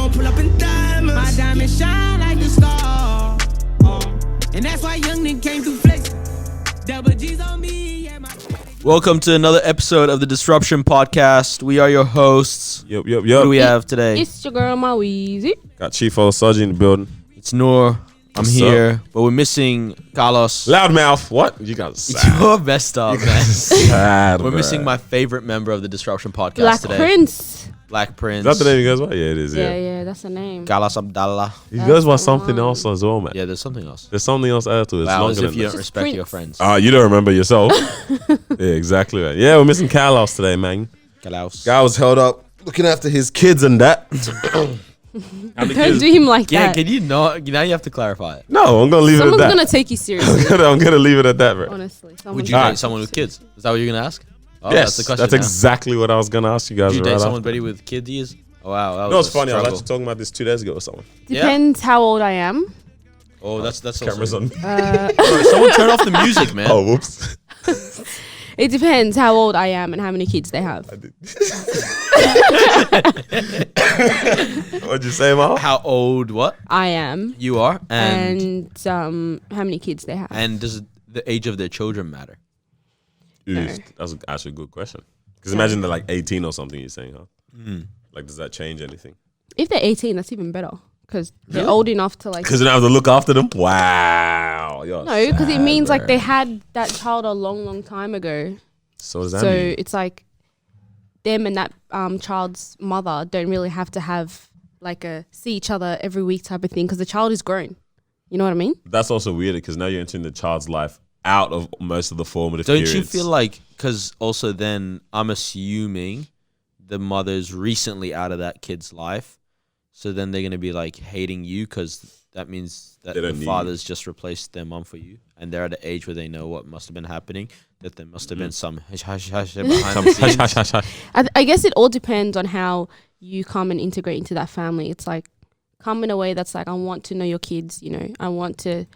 gon' pull up in diamonds. My diamonds shine like the star. And that's why young nigga came through flexing. Double G's on me, yeah, my. Welcome to another episode of the Disruption Podcast. We are your hosts. Yep. Who do we have today? It's your girl, my Weezy. Got Chief Olasaji in the building. It's Noor. I'm What's here, up? but we're missing Carlos. Loudmouth. What? You guys sad. You're messed up, man. Sad, We're bro. missing my favorite member of the Disruption Podcast Black today. Prince. Black Prince. Is that the name you guys want? Yeah, it is. Yeah, that's the name. Carlos Abdallah. You That's guys want the something one. else as well, man. Yeah, there's something else. There's something else added to it. It's Wow, as longer if you than don't that. respect Prince. your friends. You don't remember yourself. Yeah, exactly. Right. Yeah, we're missing Carlos today, man. Carlos. Guy was held up looking after his kids and that. Don't do him like Yeah, that. can you not? Now you have to clarify it. No, I'm gonna leave Someone's it at that. gonna take you seriously. I'm gonna leave it at that, bro. Honestly, Would you Alright. date someone with kids? Is that what you're going to ask? Oh, Yes, that's the question. that's now. exactly what I was gonna ask you guys. Would you right date after. someone with kids years? Oh, wow. That No, was it's a funny. I was struggle. actually talking about this 2 days ago with someone. Depends how old I am. Oh, that's Cameras also, on. Sorry, someone turn off the music, man. Oh, whoops. It depends how old I am and how many kids they have. What'd you say, Mal? How old? What I am you are, and how many kids they have. does the age of their children matter? No. That's actually a good question. Because imagine they're like 18 or something. You're saying, huh? Like, does that change anything? If they're 18, that's even better because they're old enough to like. Because you don't have to look after them. Wow. You're No, because it sad, means bro. like they had that child a long time ago. So does that So mean? it's like them and that child's mother don't really have to have like a see each other every week type of thing because the child is grown. You know what I mean? That's also weird because now you're entering the child's life out of most of the formative Don't periods. you feel like? Because also then I'm assuming the mother's recently out of that kid's life, so then they're gonna be like hating you because that means that They the don't need father's just replaced their mom for you, and they're at an age where they know what must have been happening. That there must have been some hush hush hush behind the Hush, scenes. hush, hush, hush. I guess it all depends on how you come and integrate into that family. It's like come in a way that's like I want to know your kids. You know, I want to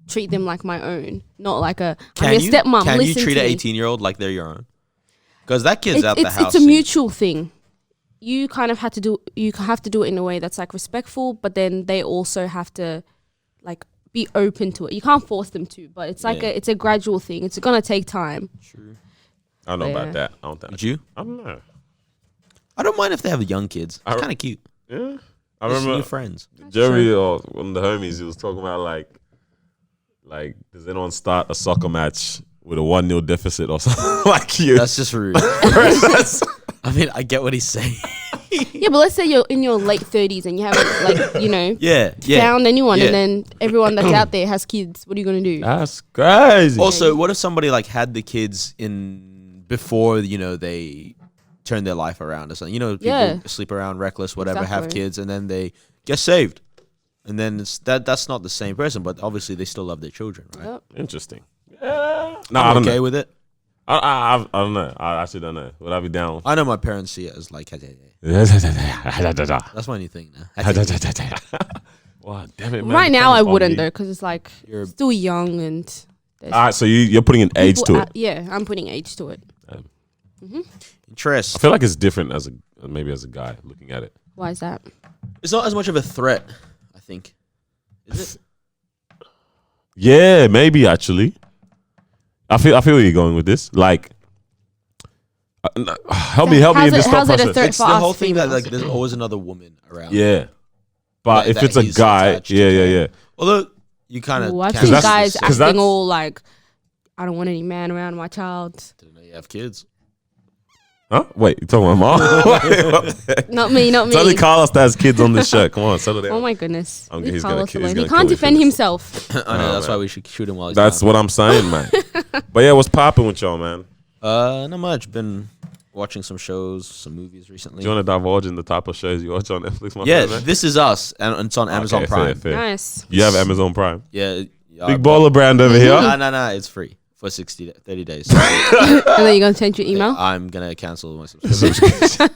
treat them like my own, not like I'm your stepmom. Can you listen treat to an me. 18-year-old like they're your own? Because that kid's out the house. It's a soon. mutual thing. You kind of have to do it in a way that's like respectful, but then they also have to like be open to it. You can't force them to, but it's like Yeah. it's a gradual thing. It's gonna take time. True. I don't know Yeah. about that. I don't think. Did you? I don't know. I don't mind if they have young kids. It's I- kind of cute. Yeah. I Just remember new friends. Jeremy or one of the homies, he was talking about like, does anyone start a soccer match with a 1-0 deficit or something like you? That's just rude. That's- I mean, I get what he's saying. Yeah, but let's say you're in your late 30s and you haven't like Yeah. found anyone, Yeah. and then everyone that's out there has kids. What are you gonna do? That's crazy. Also, what if somebody like had the kids in before they turn their life around or something? You know, people Yeah. sleep around, reckless, whatever, have Exactly. kids, and then they get saved, and then it's that's not the same person, but obviously they still love their children, right? Yep. Interesting. Yeah. No, I'm I don't okay know. with it. I don't know. I actually don't know. Would I be down? I know my parents see it as like, That's that's my new thing now. Wow, damn it, man. Right now, I Come on, wouldn't me. though, because it's like You're- still young and. there's All right, so you're putting an age people to out- it. Yeah, I'm putting age to it. Interest. I feel like it's different as a guy looking at it. Why is that? It's not as much of a threat, I think. Is it? Yeah, maybe actually. I feel where you're going with this. Like, help me How's in this it- thought how's it a process. threat It's for the us whole thing that females? like there's always another woman around. Yeah, but That- if that it's a he's guy, attached to. yeah. Although you kind of Well, I've can't seen that's- guys 'cause acting that's- all like, I don't want any man around my child. Didn't know you have kids. Huh? Wait, you talking about mom? Wait, what the heck? Not me, not me. It's only Carlos that has kids on this show. Come on, settle down. Oh my goodness. I'm- Leave he's gonna Carlos kill- he's alone. He gonna can't kill defend his himself. I know Oh, that's man. why we should shoot him while he's That's down. what I'm saying, man. But yeah, what's popping with y'all, man? Not much. Been watching some shows, some movies recently. Do you want to divulge in the type of shows you watch on Netflix, my Yeah, friend, man? This Is Us, and it's on Amazon Okay, Prime. Fair. Nice. You have Amazon Prime. Yeah, Big baller brand over here. No, it's free for 30 days. And then you're going to change your email? I'm gonna cancel my subscription.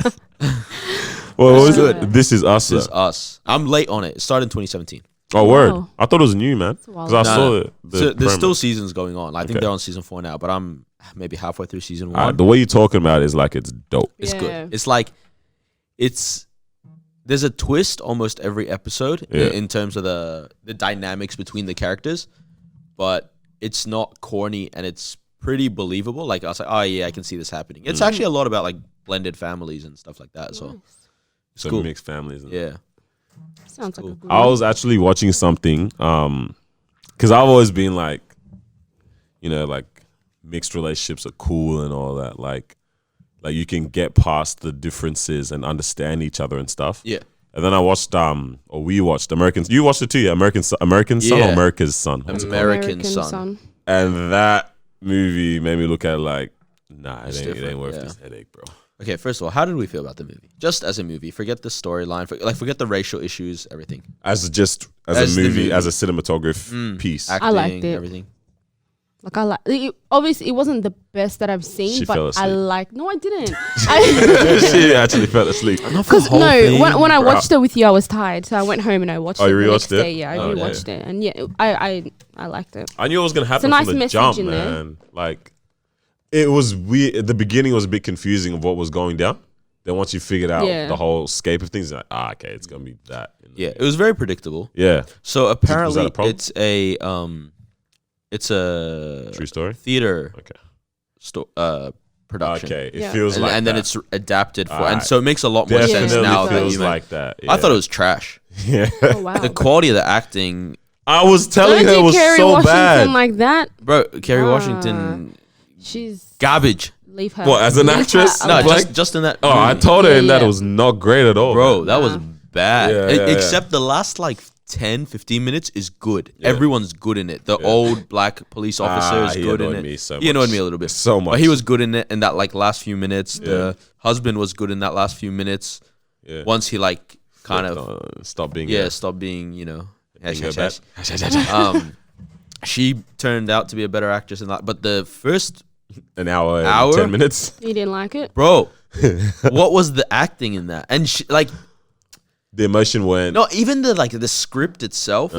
Well, what was Good. it? This is us. This Is though. Us. I'm late on it. It started in 2017. Oh, word. Wow. I thought it was new, man. a while Because I No, saw no. it. So there's still seasons going on. I think Okay. they're on season 4 now, but I'm maybe halfway through season 1. The way you're talking about it is like it's dope. It's Yeah. good. It's like it's there's a twist almost every episode Yeah. in terms of the dynamics between the characters, but it's not corny and it's pretty believable. Like I was like, oh yeah, I can see this happening. It's actually a lot about like blended families and stuff like that. So it's So cool. mixed families. And Yeah. Sounds like a good I one. was actually watching something, because I've always been like, you know, like mixed relationships are cool and all that. Like you can get past the differences and understand each other and stuff. Yeah. And then I watched, or we watched Americans. You watched it too, yeah? American Son or Yeah. America's Son? What's it called? American Son. And that movie made me look at it like, nah, it ain't different, worth yeah. this headache, bro. Okay, first of all, how did we feel about the movie? Just as a movie, forget the storyline, forget the racial issues, everything. As a As the movie, movie. as a cinematograph piece. Acting, liked it. Everything. Like I like it, obviously it wasn't the best that I've seen, She fell but I asleep. like. No, I didn't. She actually fell asleep. Because when I watched it with you, I was tired, so I went home and I watched Oh, it. you the rewatched next it? day. Yeah, I Oh, okay. rewatched it, and yeah, I liked it. I knew it was gonna happen nice from the message jump, in there. man. Like, it was weird. At the beginning, was a bit confusing of what was going down. Then once you figured out Yeah. the whole scape of things, you're like, okay, it's gonna be that. Yeah, it was very predictable. Yeah. So apparently, a problem? it's a True story. theater Okay. production. Okay. It Yeah. feels And, like and then that. it's adapted for, and Alright. so it makes a lot more sense Definitely now that feels you like that. I thought yeah. it was trash. Yeah. Oh wow. The quality of the acting, I was telling Don't her it do was Kerry so Washington bad. like that. bro. Kerry Ah. Washington, She's garbage. leave her. What, as an Leave her actress? alone. No, Like- just in that. Oh, I movie. told her Yeah, in that it yeah. was not great at all. Bro, man. that was bad. Yeah, yeah, Except the last like 10, 15 minutes is good. Everyone's good in it. The old black police officer is he good in annoyed it. me so He annoyed much. me a little bit. So much. But he was good in it in that like last few minutes. Yeah. The husband was good in that last few minutes. Yeah. Once he like kind of stop being stopped being, being her bad. she turned out to be a better actress in that. But the first An hour, and Hour? 10 minutes. You didn't like it? bro, what was the acting in that? And she, like The emotion went. no, even the script itself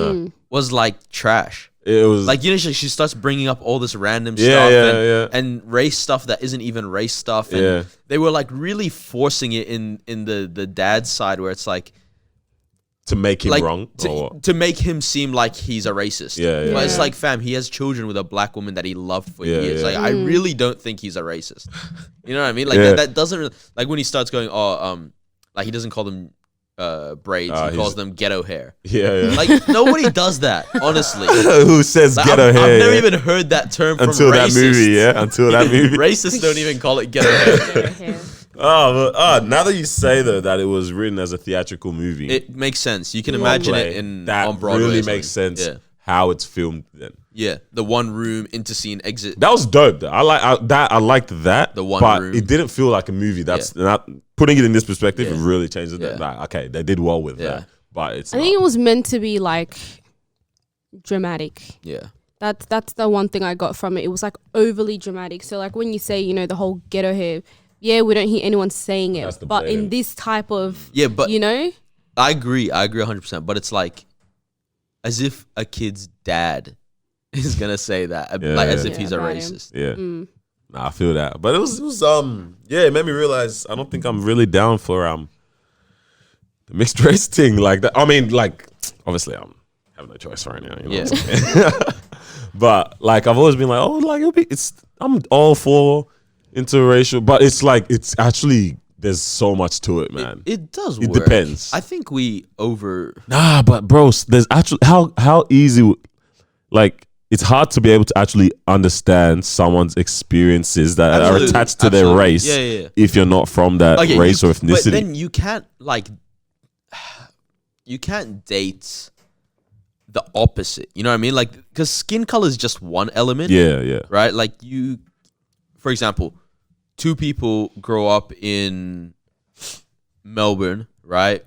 was like trash. It was Like she starts bringing up all this random Yeah, stuff yeah, and race stuff that isn't even race stuff. And Yeah. they were like really forcing it in the dad's side where it's like to make him wrong. to, or what? to make him seem like he's a racist. Yeah, yeah. But it's Yeah. like, fam, he has children with a black woman that he loved for Yeah, years. yeah. Like I really don't think he's a racist. You know what I mean? Like Yeah. that doesn't really, like when he starts going, like he doesn't call them braids, he calls he's- them ghetto hair. Yeah, yeah. Like nobody does that, honestly. Who says Like, ghetto I've hair? never yeah? even heard that term from Until that racists. movie, yeah. Until that movie. Racists don't even call it ghetto hair. Their hair. Now that you say though that it was written as a theatrical movie, It makes sense. You can on imagine play, it in that on Broadway. really or makes something. sense Yeah. how it's filmed. Then Yeah, the one room into scene exit. that was dope. Though. I liked that. The one but room. it didn't feel like a movie. That's not putting it in this perspective. Yeah. It really changes it. Yeah. Like, okay, they did well with Yeah. that, but it's. I think it was meant to be like dramatic. Yeah, That's the one thing I got from it. It was like overly dramatic. So like when you say, the whole ghetto hair, yeah, we don't hear anyone saying it. That's the But in blatant. this type of, yeah, but I I agree 100%. But it's like as if a kid's dad is gonna say that, Yeah, like as yeah. if he's Yeah, a about him. racist. Yeah. Mm. Nah, I feel that. But it was it made me realize I don't think I'm really down for the mixed race thing like that. I mean, like obviously I'm having no choice right now, Yeah. what I'm saying? But like I've always been like, oh, like I'm all for interracial, but it's like it's actually there's so much to it, man. It does. It work. depends. I think we over. Nah, but bro, there's actually how easy, like it's hard to be able to actually understand someone's experience that are Absolutely, attached to their absolutely. race Yeah, yeah, yeah. if you're not from that Okay, race or ethnicity. But then you can't date the opposite. You know what I mean? Like because skin color is just one element. yeah, yeah. Right? Like for example, two people grow up in Melbourne, right?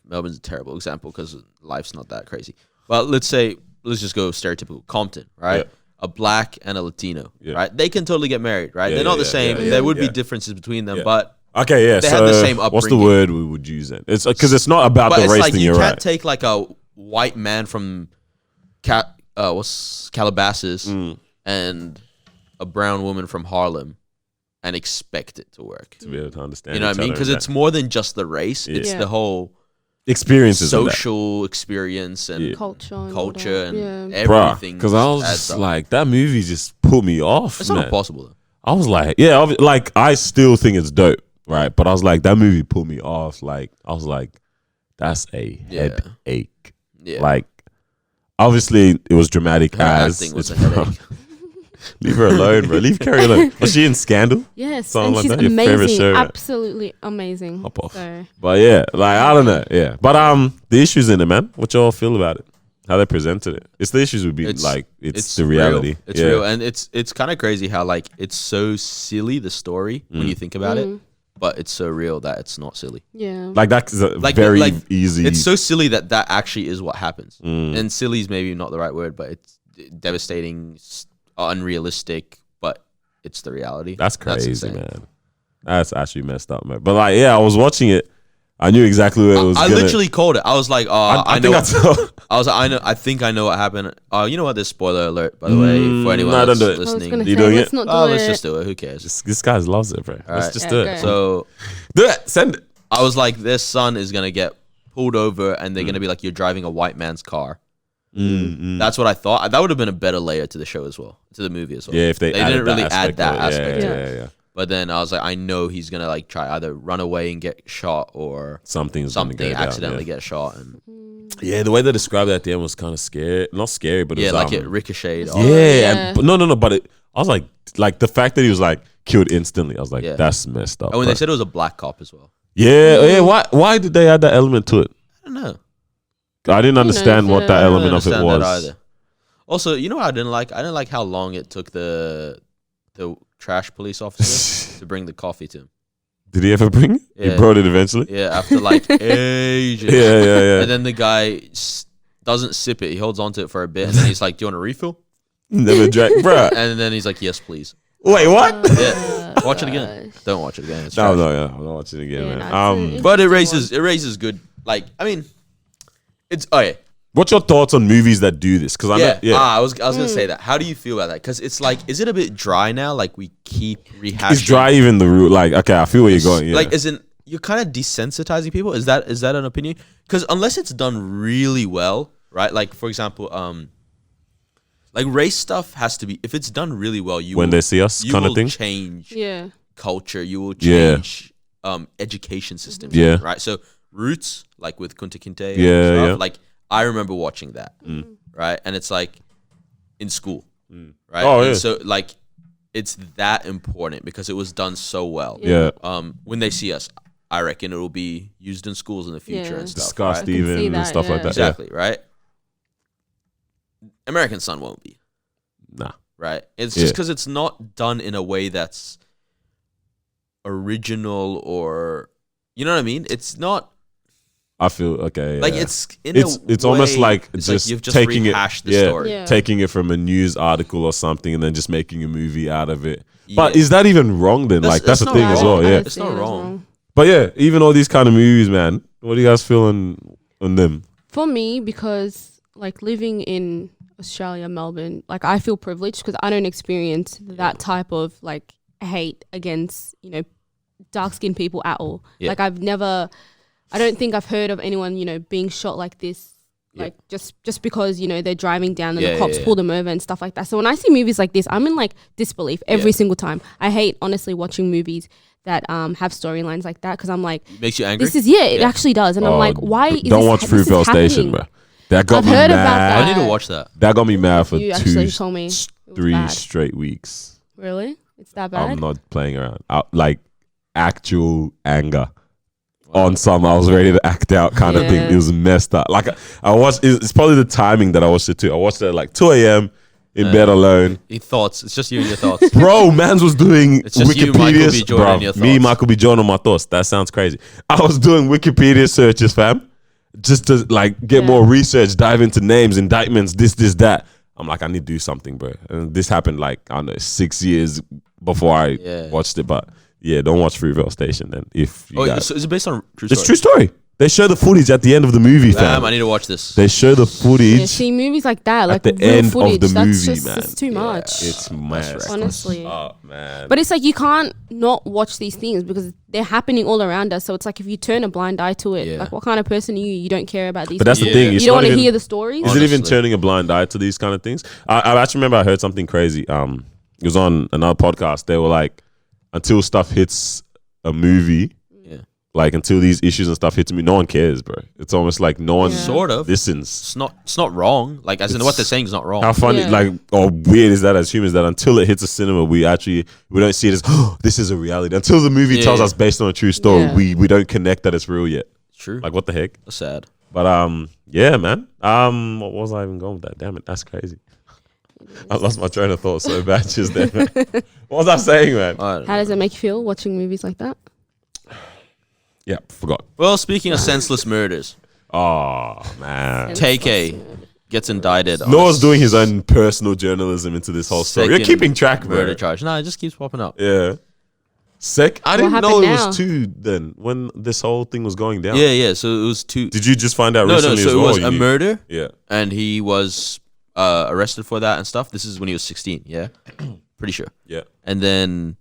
Melbourne's a terrible example because life's not that crazy. But let's just go stereotypical. Compton, right? Yeah. A black and a Latino, Yeah. right? They can totally get married, right? Yeah, They're not yeah, the same. yeah, There would be yeah. differences between them, Yeah. but Okay, yeah. They so had the same what's the upbringing. word we would use then? It's because it's not about the it's race like thing. you You're can't right. take like a white man from Calabasas Mm. and a brown woman from Harlem and expect it to work. To be able to understand. You know what I mean? Because it's more than just the race. Yeah. It's the whole experiences, social experience and culture and yeah. everything. Because I was like, that movie just put me off. It's man. not impossible though. I was like, like I still think it's dope, right? But I was like, that movie put me off. Like, I was like, that's a headache. Yeah. Like, obviously, it was dramatic Her as acting was it's a headache. Leave her alone, bro. Leave Carrie alone. Was she in Scandal? Yes, Something and like she's that? Your favorite amazing, show, right? absolutely amazing. Hop off. So, But yeah, like I don't know, yeah. But the issues in it, man. What y'all feel about it? How they presented it? It's the issues would be it's the reality. Real. It's real, and it's kind of crazy how like it's so silly the story when you think about it, but it's so real that it's not silly. yeah, Like that's very easy. It's so silly that actually is what happens, and silly is maybe not the right word, but it's devastating, unrealistic, but it's the reality. That's crazy, insane. man. That's actually messed up, man. But like, yeah, I was watching it. I knew exactly where it was. I literally called it. I was like, I know. I was like, I think I know what happened. You know what? This spoiler alert, by the way, for anyone that's listening. You doing it? Let's just do it. Who cares? This guy loves it, bro. Let's just do it. So do it. Send it. I was like, their son is gonna get pulled over, and they're gonna be like, you're driving a white man's car. That's what I thought. That would have been a better layer to the show as well, to the movie as well. Yeah, if they didn't really add that aspect to it. Yeah. But then I was like, I know he's gonna like try either run away and get shot or something accidentally get shot. And yeah, the way they described that at the end was kind of scary. Not scary, but it was, like it ricocheted. Yeah, but no, but I was like the fact that he was like killed instantly. I was like, that's messed up. And when they said it was a black cop as well. Yeah. Why did they add that element to it? I don't know. I didn't understand what that element of it was either. Also, you know what I didn't like? I didn't like how long it took the trash police officer to bring the coffee to him. Did he ever bring it? Yeah. He brought it eventually? Yeah, after like ages. Yeah. And then the guy doesn't sip it. He holds on to it for a bit, and then he's like, do you want a refill? Never drank, bro. And then he's like, yes, please. Wait, what? Yeah. Watch it again. Don't watch it again. It's No, I'm not watching it again, man. But it raises good. Like, I mean, it's okay. What's your thoughts on movies that do this? Because I was gonna say that. How do you feel about that? Because it's like, is it a bit dry now? Like we keep rehashing. Is dry even the root? Like, okay, I feel where you're going. Yeah. Like, isn't you're kind of desensitizing people? Is that an opinion? Because unless it's done really well, right? Like for example, like race stuff has to be. If it's done really well, when they see us, kind of thing. Change culture. You will change education systems. Yeah. Right. So Roots, like with Kunta Kinte. Yeah. Like. I remember watching that, right? And it's like in school, right? Oh, and so like it's that important because it was done so well. Yeah. When they see us, I reckon it will be used in schools in the future and stuff. Discussed right? even and stuff like that. Exactly, right? American Son won't be. Nah. Right? It's just because it's not done in a way that's original or, you know what I mean? It's not. I feel okay. Like it's almost like it's just, like you've just taking rehashed the story. Taking it from a news article or something and then just making a movie out of it. But is that even wrong then? That's the thing as well. Yeah, it's not wrong. But yeah, even all these kind of movies, man. What do you guys feel on them? For me, because like living in Australia, Melbourne, like I feel privileged because I don't experience that type of like hate against dark skinned people at all. Like I don't think I've heard of anyone, being shot like this, like just because, they're driving down and the cops pull them over and stuff like that. So when I see movies like this, I'm in like disbelief every single time. I hate honestly watching movies that have storylines like that because I'm like, makes you angry. This is it actually does, and I'm like, why? Don't watch Fruitvale Station, bro. That got I've me heard mad. about that. I need to watch that. That got me mad for you actually told me 3 straight weeks. Really? It's that bad? I'm not playing around. Like actual anger. On some, I was ready to act out kind of thing. It was messed up. Like I watched, it's probably the timing that I watched it too. I watched it at like 2 a.m. in bed alone. Your thoughts. It's just you and your thoughts. Bro, mans was doing it's just Wikipedia. You, Michael B. Jordan, and your thoughts. Me, Michael B. Jordan on my thoughts. That sounds crazy. I was doing Wikipedia searches, fam. Just to like get more research, dive into names, indictments, this, that. I'm like, I need to do something, bro. And this happened like, I don't know, 6 years before I watched it. But yeah, don't watch Fruitvale Station then. If you so is it based on true story? It's true story. They show the footage at the end of the movie, fam. Damn, I need to watch this. They show the footage Yeah, see movies like that, like the real end footage, of the that's movie, just, man. It's too much. It's mad. Honestly. Oh, man. But it's like you can't not watch these things because they're happening all around us. So it's like if you turn a blind eye to it, like what kind of person are you? You don't care about these But that's things. the thing. You don't want to hear the stories. Is it even Honestly. turning a blind eye to these kind of things? I actually remember I heard something crazy. It was on another podcast. They were like, until stuff hits a movie, like until these issues and stuff hits me, no one cares, bro. It's almost like no one Sort of listens. It's not wrong. Like as in what they're saying is not wrong. How funny, like, or weird is that as humans that until it hits a cinema, we don't see it as this is a reality. Until the movie tells us based on a true story, we don't connect that it's real yet. True. Like what the heck? That's sad. But yeah, man. What was I even going with that? Damn it, that's crazy. I lost my train of thought so bad just then. Man. What was I saying, man? How does it make you feel watching movies like that? Yeah, forgot. Well, speaking of senseless murders, Oh man, tay-K gets indicted. Noah's doing his own personal journalism into this whole story. You're second keeping track, murder bro. charge. No, it just keeps popping up. Yeah. I didn't happened know it now? was 2 then when this whole thing was going down. Yeah. So it was 2. Did you just find out No. recently So as it well? was You a knew? murder, Yeah. and he was arrested for that and stuff. This is when he was 16. Yeah, pretty sure. Yeah. And then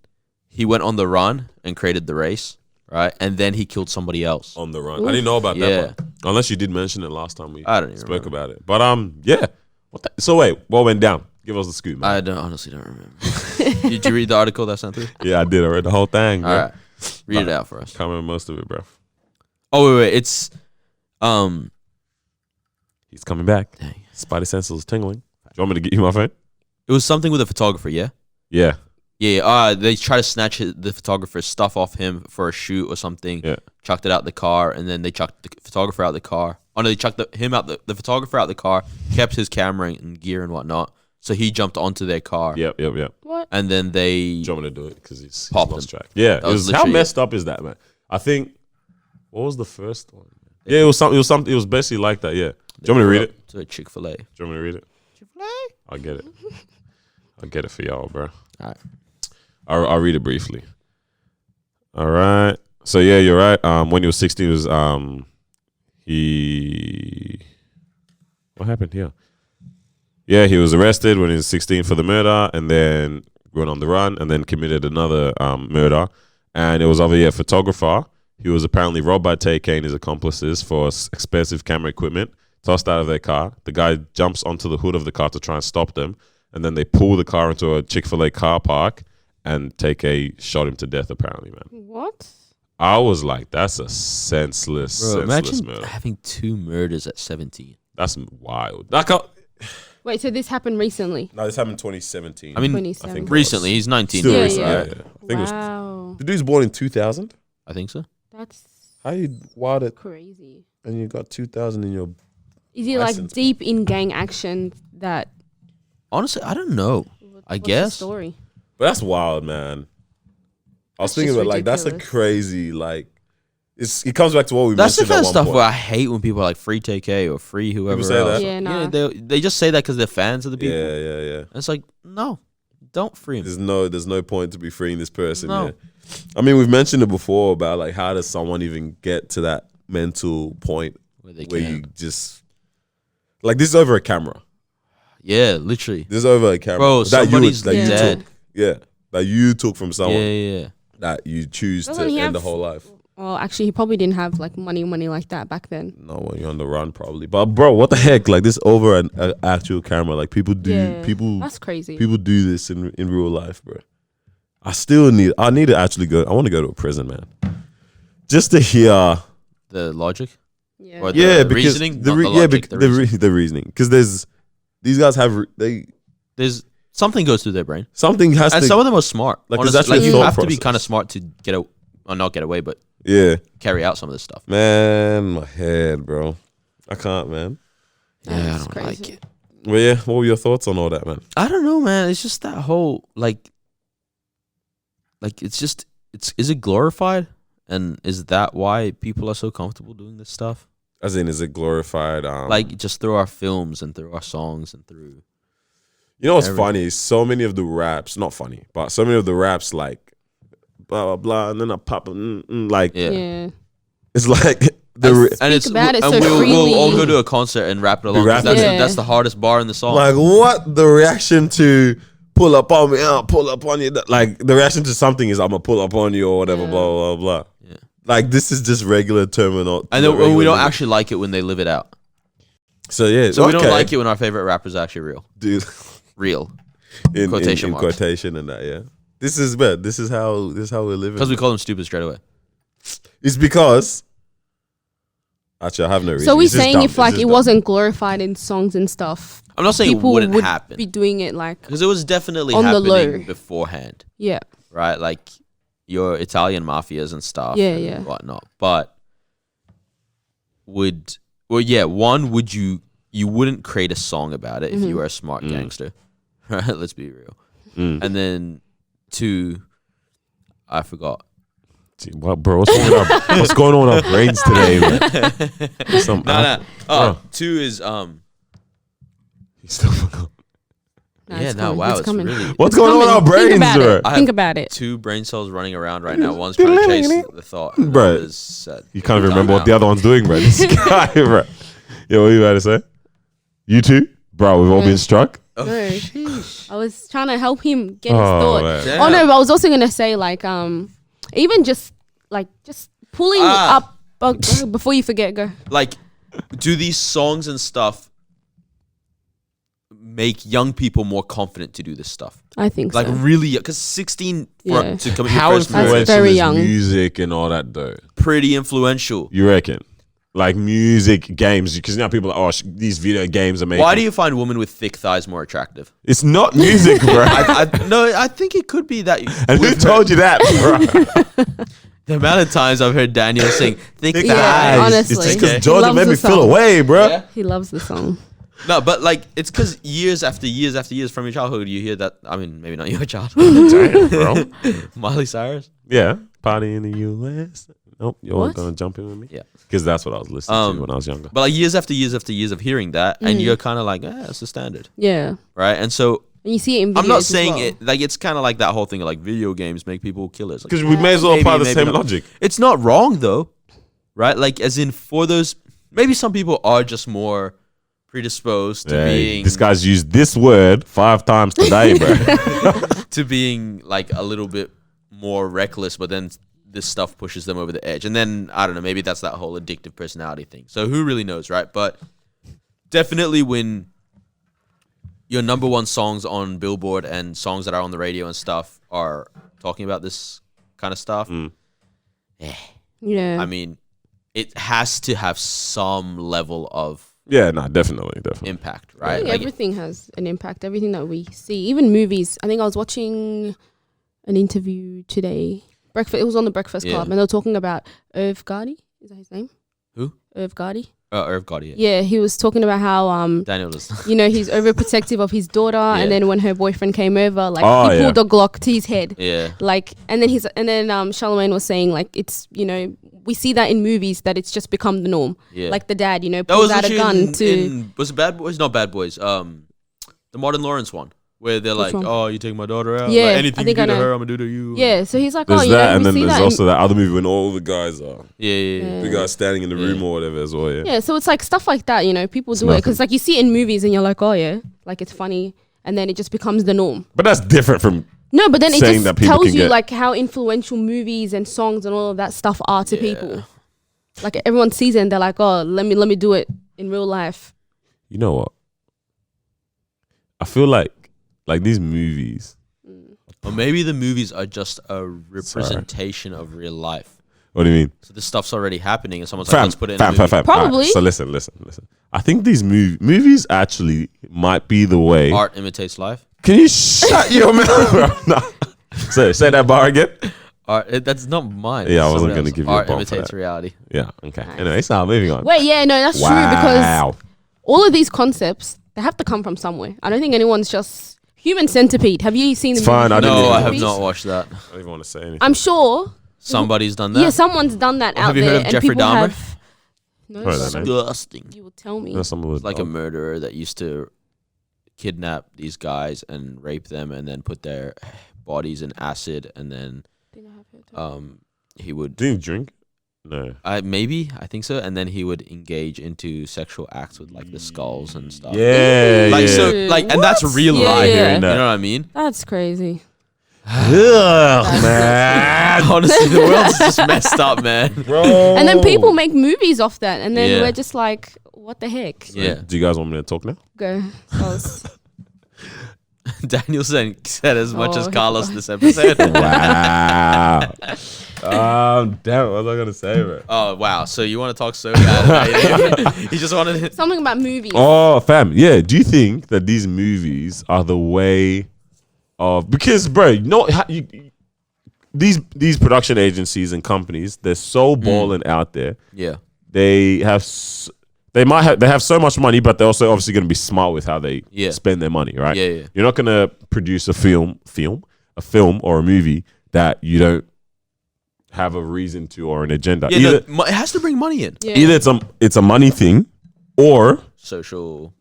he went on the run and created the race, right? And then he killed somebody else. On the run. I didn't know about Yeah. that part. Unless you did mention it last time we I don't even spoke remember. about it. But yeah. So wait, what went down? Give us the scoop, man. I honestly don't remember. Did you read the article that I sent through? Yeah, I did. I read the whole thing, bro. All right, read it out for us. Can't remember most of it, bro. Oh wait, it's He's coming back. Dang. Spidey senses is tingling. Do you want me to get you my phone? It was something with a photographer, yeah. Yeah. Yeah, they try to snatch the photographer's stuff off him for a shoot or something. Yeah. Chucked it out the car, and then they chucked the photographer out the car. Oh no, they chucked the photographer out the car, kept his camera and gear and whatnot. So he jumped onto their car. Yep. What? And then they Do you want me to do it? Because he's Popped lost him. track. Yeah. That was How literally messed up is that, man? I think, what was the first one? Yeah, it was something. It was basically like that, yeah. Do you want me to read it? to a Chick-fil-A. Do you want me to read it? Chick-fil-A? I'll get it. I'll get it for y'all, bro. All right. I'll read it briefly. All right. So yeah, you're right. When he was 16, he was what happened here? Yeah, he was arrested when he was 16 for the murder, and then went on the run, and then committed another murder. And it was over a photographer. He was apparently robbed by tay-K and his accomplices for expensive camera equipment, tossed out of their car. The guy jumps onto the hood of the car to try and stop them, and then they pull the car into a Chick-fil-A car park, and tay-K shot him to death, apparently, man. What? I was like, that's a senseless Imagine murder. having 2 murders at 17. That's wild. Wait, so this happened recently? No, this happened in 2017. I mean, 27. recently he's 19. Still Yeah, recent, yeah. I think it was. Wow. The dude's born in 2000. I think so. That's How you wild it crazy. and you got 2000 in your? Is he like License. deep in gang action that Honestly, I don't know. I what's the guess. story? But that's wild, man. I was That's thinking just about like that's a ridiculous. crazy like. It comes back to what we That's the mentioned kind at of one stuff point. where I hate when people are like free tay-K or free whoever say else. that? Yeah, nah. They just say that because they're fans of the people. Yeah. And it's like, no, don't free him. There's no point to be freeing this person. No. Yeah. I mean, we've mentioned it before about like how does someone even get to that mental point Where they where can. you just like this is over a camera. Yeah, literally. This is over a camera. Bro, somebody's that you dead. took. Yeah, that you took from someone Yeah. that you choose Doesn't to he end the have- whole life. Well, actually, he probably didn't have like money like that back then. No, when you're on the run, probably. But bro, what the heck? Like this over an actual camera. Like people do. Yeah, People that's crazy. People do this in real life, bro. I need to actually go. I want to go to a prison, man, just to hear. The logic. Yeah. Or Yeah, the because reasoning. the not re- the yeah, logic, bec- the reasoning. the reasoning. Because these guys have There's something goes through their brain, something has and to. some of them are smart. Like, Honestly, there's actually like you thought have to be process. kind of smart to not get away, but Yeah, carry out some of this stuff. man, my head, bro. I can't, man. Yeah, I That's don't crazy. like it. Well, yeah. What were your thoughts on all that, man? I don't know, man. It's just that whole like it's just is it glorified, and is that why people are so comfortable doing this stuff? As in, is it glorified? Like just through our films and through our songs and through. You know what's everything. funny? Is so many of the raps, not funny, but so many of the raps like blah blah blah, and then I pop like Yeah. Yeah. it's like about it so we'll freely. all go to a concert and rap it along. rap 'cause it. That's the hardest bar in the song. Like what the reaction to pull up on me, pull up on you. Like the reaction to something is I'm gonna pull up on you or whatever, blah blah blah. Yeah. Like this is just regular terminal. And then we don't actually like it when they live it out. So yeah, So we don't like it when our favorite rapper is actually real. dude. Real. In Quotation marks. quotation and that, yeah. This is bad. This is how we're living. Because we call them stupid straight away. It's because actually I have no reason. So we're It's just saying dumb. if It's like just it dumb. wasn't glorified in songs and stuff, I'm not saying it people wouldn't would happen. be doing it like Because it was definitely on the happening low. beforehand. yeah. Right? Like your Italian mafias and stuff. Yeah, and yeah. whatnot. But would you wouldn't create a song about it if you were a smart gangster. Right? Let's be real. And then 2, I forgot. Gee, what, bro? What's going on with our brains today, man? Some No. Oh. 2 is He still forgot. yeah, no, wow, it's coming. really What's going on with our brains, Think about bro? it. I Think have about it. 2 brain cells running around right now. One's trying to chase the thought. and Bro. the other's set. You can't even Time remember what out. the other one's doing, bro. This guy, bro. Yeah, what are you about to say? You too? Bro, we've all been struck? Oh, No. sheesh. I was trying to help him get his Oh, thought. man. Damn. Oh no, but I was also gonna say like even just pulling up before you forget, go. Like, do these songs and stuff make young people more confident to do this stuff? I think Like so. really, because 16 Yeah. to commit How your first murder, influential very is young. music and all that, though? pretty influential. You reckon? Like music, games, because now people are, these video games are making. Why do you find women with thick thighs more attractive? It's not music, bro. I think it could be that. And who told you that, bro? The amount of times I've heard Daniel sing "thick thighs." Yeah, honestly. It's just He because Jordan loves made the me feel song. away, bro. Yeah. He loves the song. No, but like it's because years after years after years from your childhood, you hear that. I mean, maybe not your childhood. Damn, bro. Miley Cyrus. Yeah. Party in the U.S. Nope, you're What? going to jump in with me? Yeah. Because that's what I was listening to when I was younger. But like years after years after years of hearing that, and you're kind of like, that's the standard, Yeah. right? And so And you see it in videos I'm not as saying well. it like it's kind of like that whole thing of like video games make people killers. Like, Because we may as well maybe, apply the maybe same not. logic. It's not wrong though, right? Like as in for those, maybe some people are just more predisposed to Hey, being this guy's used this word 5 times today, bro. to being like a little bit more reckless, but then this stuff pushes them over the edge. And then I don't know, maybe that's that whole addictive personality thing. So who really knows, right? But definitely when your number one songs on Billboard and songs that are on the radio and stuff are talking about this kind of stuff, Yeah. I mean, it has to have some level of Yeah, no, definitely. impact, I right? think Like, everything has an impact. Everything that we see, even movies. I think I was watching an interview today. It was on the Breakfast Yeah. Club, and they were talking about Irv Gotti. Is that his name? Who? Irv Gotti. Irv Gotti. Yeah, he was talking about how Daniel was. he's overprotective of his daughter, Yeah. and then when her boyfriend came over, like Oh, he yeah. pulled a Glock to his head. Yeah. Like, and then Charlemagne was saying like it's we see that in movies that it's just become the norm. Yeah. Like the dad, That pulls was out a literally gun to. was it Bad Boys? Not Bad Boys. The Martin Lawrence one where they're like, one? "Oh, you take my daughter out. Yeah, like, I anything you think do I to know. her, I'm gonna do to you." Yeah, so he's like, There's oh, that, and we then see there's that. also that other movie when all the guys are Yeah. the guys standing in the room or whatever as well. Yeah. Yeah, so it's like stuff like that, people do it nothing. because like you see it in movies and you're like, oh yeah, like it's funny, and then it just becomes the norm. But that's different from No, but then it Saying just that people tells can you get- like how influential movies and songs and all of that stuff are to people. Like everyone sees it and they're like, oh, let me do it in real life. you know what? I feel like these movies. Or maybe the movies are just a representation of real life. What do you mean? So this stuff's already happening, and someone's like, "Let's put it in a movie." Fam. Probably. Alright, so listen. I think these movies actually might be the way. Art imitates life. Can you shut your mouth, bro? No. Say that bar again. Art. That's not mine. Yeah, I It's wasn't someone gonna else. give you a Art bomb for imitates that. reality. Yeah. Okay. Anyway, so moving on. Wait, yeah, no, that's true because Wow. all of these concepts they have to come from somewhere. I don't think anyone's just Human Centipede. Have you seen the It's fine, movie I didn't No, even I have Movies? not watched that. I don't even want to say anything. I'm sure. Somebody's done that. Yeah, someone's done that out Have you there, heard of and Jeffrey people Dahmer? have. No, Heard that but name. Disgusting. you will tell me. That's someone with Like a murderer that used to kidnap these guys and rape them, and then put their bodies in acid, and then I think I have heard that. he would. Didn't you drink? No. I think so. And then he would engage into sexual acts with like the skulls and stuff. Yeah, like yeah. so, like, and that's real Yeah, life. yeah. You know what I mean? That's crazy. Ugh, man. Honestly, the world's just messed up, man. Bro. And then people make movies off that, and then Yeah. we're just like, what the heck? Yeah. Do you guys want me to talk now? Go. Daniel said as much as Oh, Carlos this episode. Wow. Damn it. What was I gonna say, bro? Oh wow! So you want to talk so bad? He just wanted. Something about movies. Oh, fam. Yeah. Do you think that these movies are the way of, because, bro, you know, these production agencies and companies, they're so balling out there. Yeah. They have they have so much money, but they're also obviously going to be smart with how they spend their money, right? Yeah, yeah. You're not going to produce a film or a movie that you don't have a reason to or an agenda. Yeah, it has to bring money in. Yeah. Either it's a money thing or Social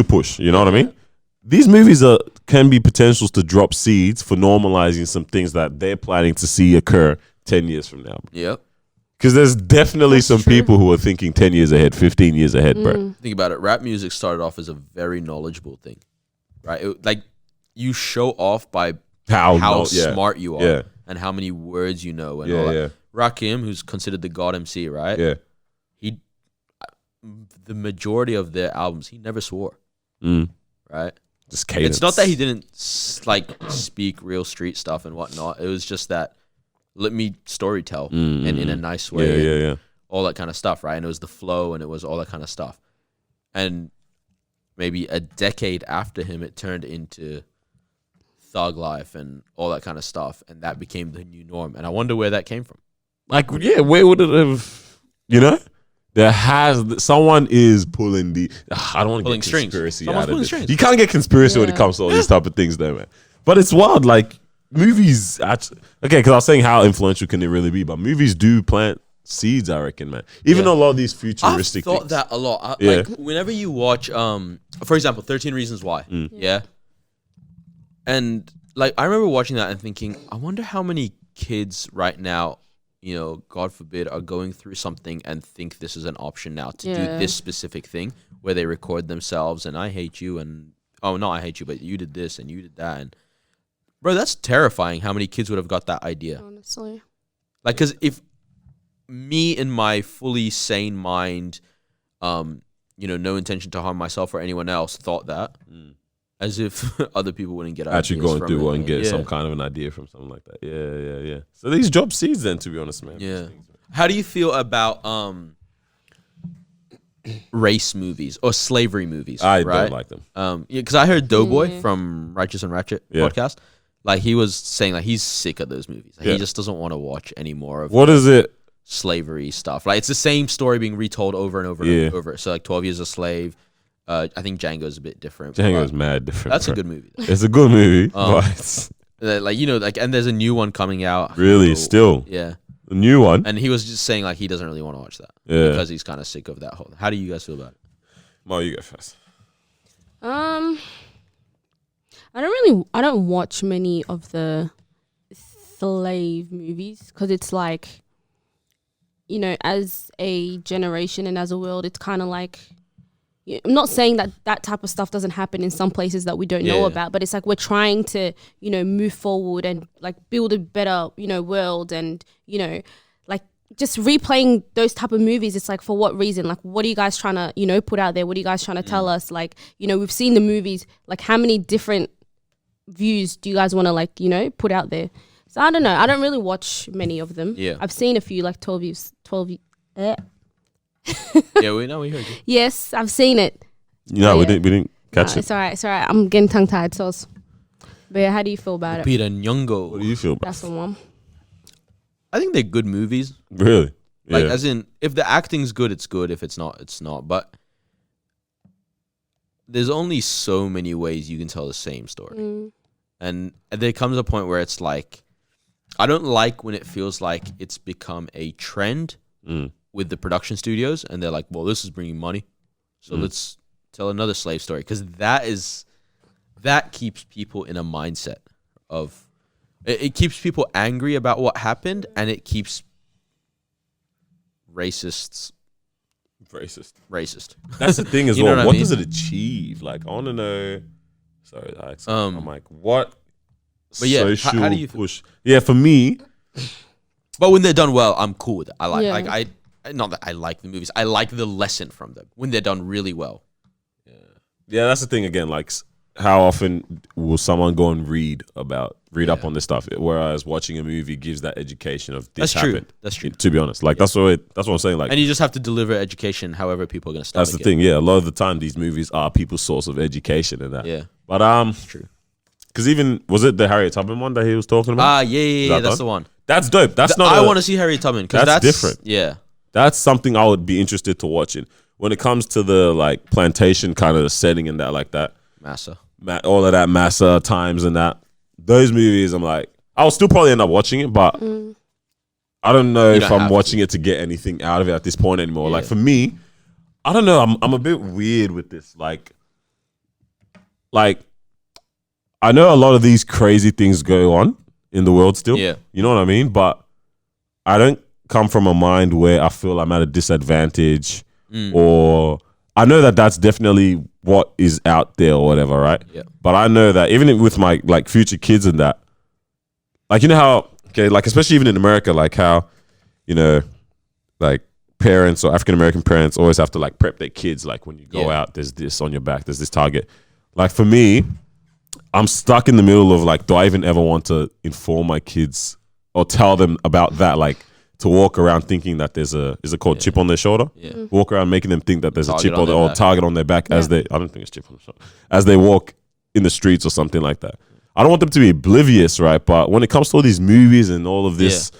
push. You know what I mean? These movies can be potentials to drop seeds for normalizing some things that they're planning to see occur 10 years from now. Yep. Because there's definitely That's some true. people who are thinking 10 years ahead, 15 years ahead, bro. Think about it. Rap music started off as a very knowledgeable thing, right? Like you show off by how smart you are and how many words you know and all that. Yeah. Rakim, who's considered the god MC, right? Yeah. The majority of their albums, he never swore, right? Just cadence. It's not that he didn't speak real street stuff and whatnot. It was just that let me storytell and in a nice way. Yeah. All that kind of stuff, right? And it was the flow and it was all that kind of stuff. And maybe a decade after him, it turned into thug life and all that kind of stuff. And that became the new norm. And I wonder where that came from. Like, yeah, where would it have, you know? Someone is pulling I don't want to get conspiracy Someone's out of pulling it. strings. You can't get conspiracy when it comes to all these type of things though, man. But it's wild, like movies, actually, okay, because I was saying how influential can it really be, but movies do plant seeds, I reckon, man. Even though a lot of these futuristic I've thought things. that a lot. Yeah. Like whenever you watch, for example, 13 Reasons Why. Yeah. And like, I remember watching that and thinking, I wonder how many kids right now, you know, God forbid, are going through something and think this is an option now to do this specific thing where they record themselves and I hate you and, oh, no, I hate you, but you did this and you did that. And bro, that's terrifying how many kids would have got that idea. Honestly. Like, because if me in my fully sane mind, you know, no intention to harm myself or anyone else thought that, as if other people wouldn't get Actually ideas going from through it. one and get Yeah. some kind of an idea from something like that. Yeah. So these drop seeds then, to be honest, man. Yeah. How do you feel about race movies or slavery movies? I right? don't like them. Because I heard Doughboy from Righteous and Ratchet Yeah. podcast. Like he was saying, like he's sick of those movies. Like, Yeah. He just doesn't want to watch any more of What is it? slavery stuff. Like it's the same story being retold over and over and over. So like 12 Years a Slave. I think Django's a bit different. Django's but mad different. That's bro. a good movie. Though. It's a good movie, but Like you know, like and there's a new one coming out. really, still Yeah. a new one. And he was just saying like he doesn't really want to watch that because he's kind of sick of that whole. How do you guys feel about it? Mo, you go first. I don't watch many of the slave movies because it's like, you know, as a generation and as a world, it's kind of like, I'm not saying that type of stuff doesn't happen in some places that we don't know about, but it's like we're trying to, you know, move forward and like build a better, you know, world and, you know, like just replaying those type of movies. It's like, for what reason? Like, what are you guys trying to, you know, put out there? What are you guys trying to tell us? Like, you know, we've seen the movies, like how many different views do you guys want to like, you know, put out there? So I don't know. I don't really watch many of them. Yeah. I've seen a few, like 12 Yeah, we heard you. Yes, I've seen it. No, Oh, we yeah. didn't catch it. It's all right. I'm getting tongue tied. So, but yeah, how do you feel about it? Peter Nyong'o. What do you feel about? That's the one. I think they're good movies. Really? Like, Yeah. as in, if the acting's good, it's good. If it's not, it's not. But there's only so many ways you can tell the same story. And there comes a point where it's like, I don't like when it feels like it's become a trend with the production studios. And they're like, well, this is bringing money. So let's tell another slave story. Because that keeps people in a mindset of, it keeps people angry about what happened. And it keeps racist. That's the thing as You know well. what I What mean? does it achieve? Like, I want to know. Sorry, Alex. I'm like, what But yeah, social how do you feel? push? Yeah, for me, But when they're done well, I'm cool with it. I like, Yeah. not that I like the movies. I like the lesson from them when they're done really well. yeah, that's the thing again. Like, how often will someone go and read up on this stuff? Whereas watching a movie gives that education of this That's true. happened. That's true. To be honest, like that's what I'm saying. Like, And you just have to deliver education however people are going to start. that's the thing. Yeah, a lot of the time these movies are people's source of education and that. Yeah. But True. because even was it the Harriet Tubman one that he was talking about? Yeah. That's done? the one. That's dope. That's not. I want to see Harriet Tubman because that's different. Yeah. That's something I would be interested to watching. When it comes to the like plantation kind of setting and that like that, Massa. all of that massa times and that, those movies, I'm like, I'll still probably end up watching it, but I don't know You if don't I'm have watching it to get anything out of it at this point anymore. Yeah. Like for me, I don't know. I'm a bit weird with this. Like I know a lot of these crazy things go on in the world still. Yeah. You know what I mean? But I don't come from a mind where I feel I'm at a disadvantage or I know that that's definitely what is out there or whatever, right? Yeah. But I know that even with my like future kids and that, like, you know how, okay, like especially even in America, like how, you know, like parents or African-American parents always have to like prep their kids. Like when you go out, there's this on your back, there's this target. Like for me, I'm stuck in the middle of like, do I even ever want to inform my kids or tell them about that? Like to walk around thinking that there's is it called chip on their shoulder? Yeah. Walk around making them think that there's Target a chip on on their or back. target on their back as they, I don't think it's chip on their shoulder, as they walk in the streets or something like that. I don't want them to be oblivious, right? But when it comes to all these movies and all of this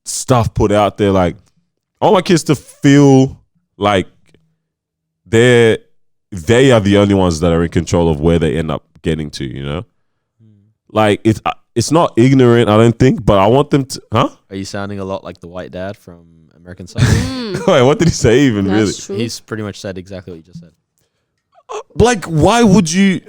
stuff put out there, like I want my kids to feel like they are the only ones that are in control of where they end up getting to, you know? Like it's not ignorant, I don't think, but I want them to, huh? Are you sounding a lot like the white dad from American Psycho? Wait, what did he say even really? That's true. He's pretty much said exactly what you just said. Like, why would you?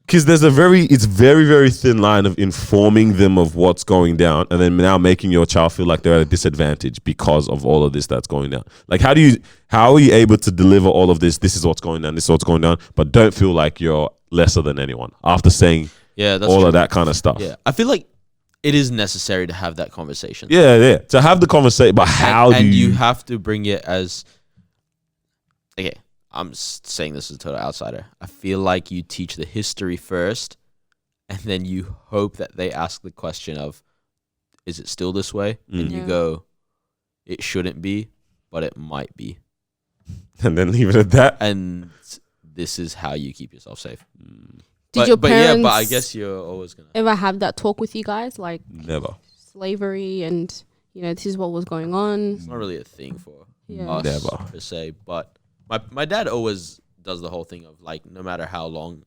Because it's very, very thin line of informing them of what's going down and then now making your child feel like they're at a disadvantage because of all of this that's going down. Like, how are you able to deliver all of this? This is what's going down, this is what's going down, but don't feel like you're lesser than anyone after saying Yeah, that's all true. of that kind of stuff. Yeah, I feel like it is necessary to have that conversation. Yeah. To have the conversation, but how and do you have to bring it as okay. I'm saying this as a total outsider. I feel like you teach the history first, and then you hope that they ask the question of, "Is it still this way?" And you Yeah. go, "It shouldn't be, but it might be," and then leave it at that? and this is how you keep yourself safe. Did your parents but I guess you're always gonna. ever have that talk with you guys, like Never. slavery and this is what was going on? It's not really a thing for Yeah. us Never. per se, but my dad always does the whole thing of like, no matter how long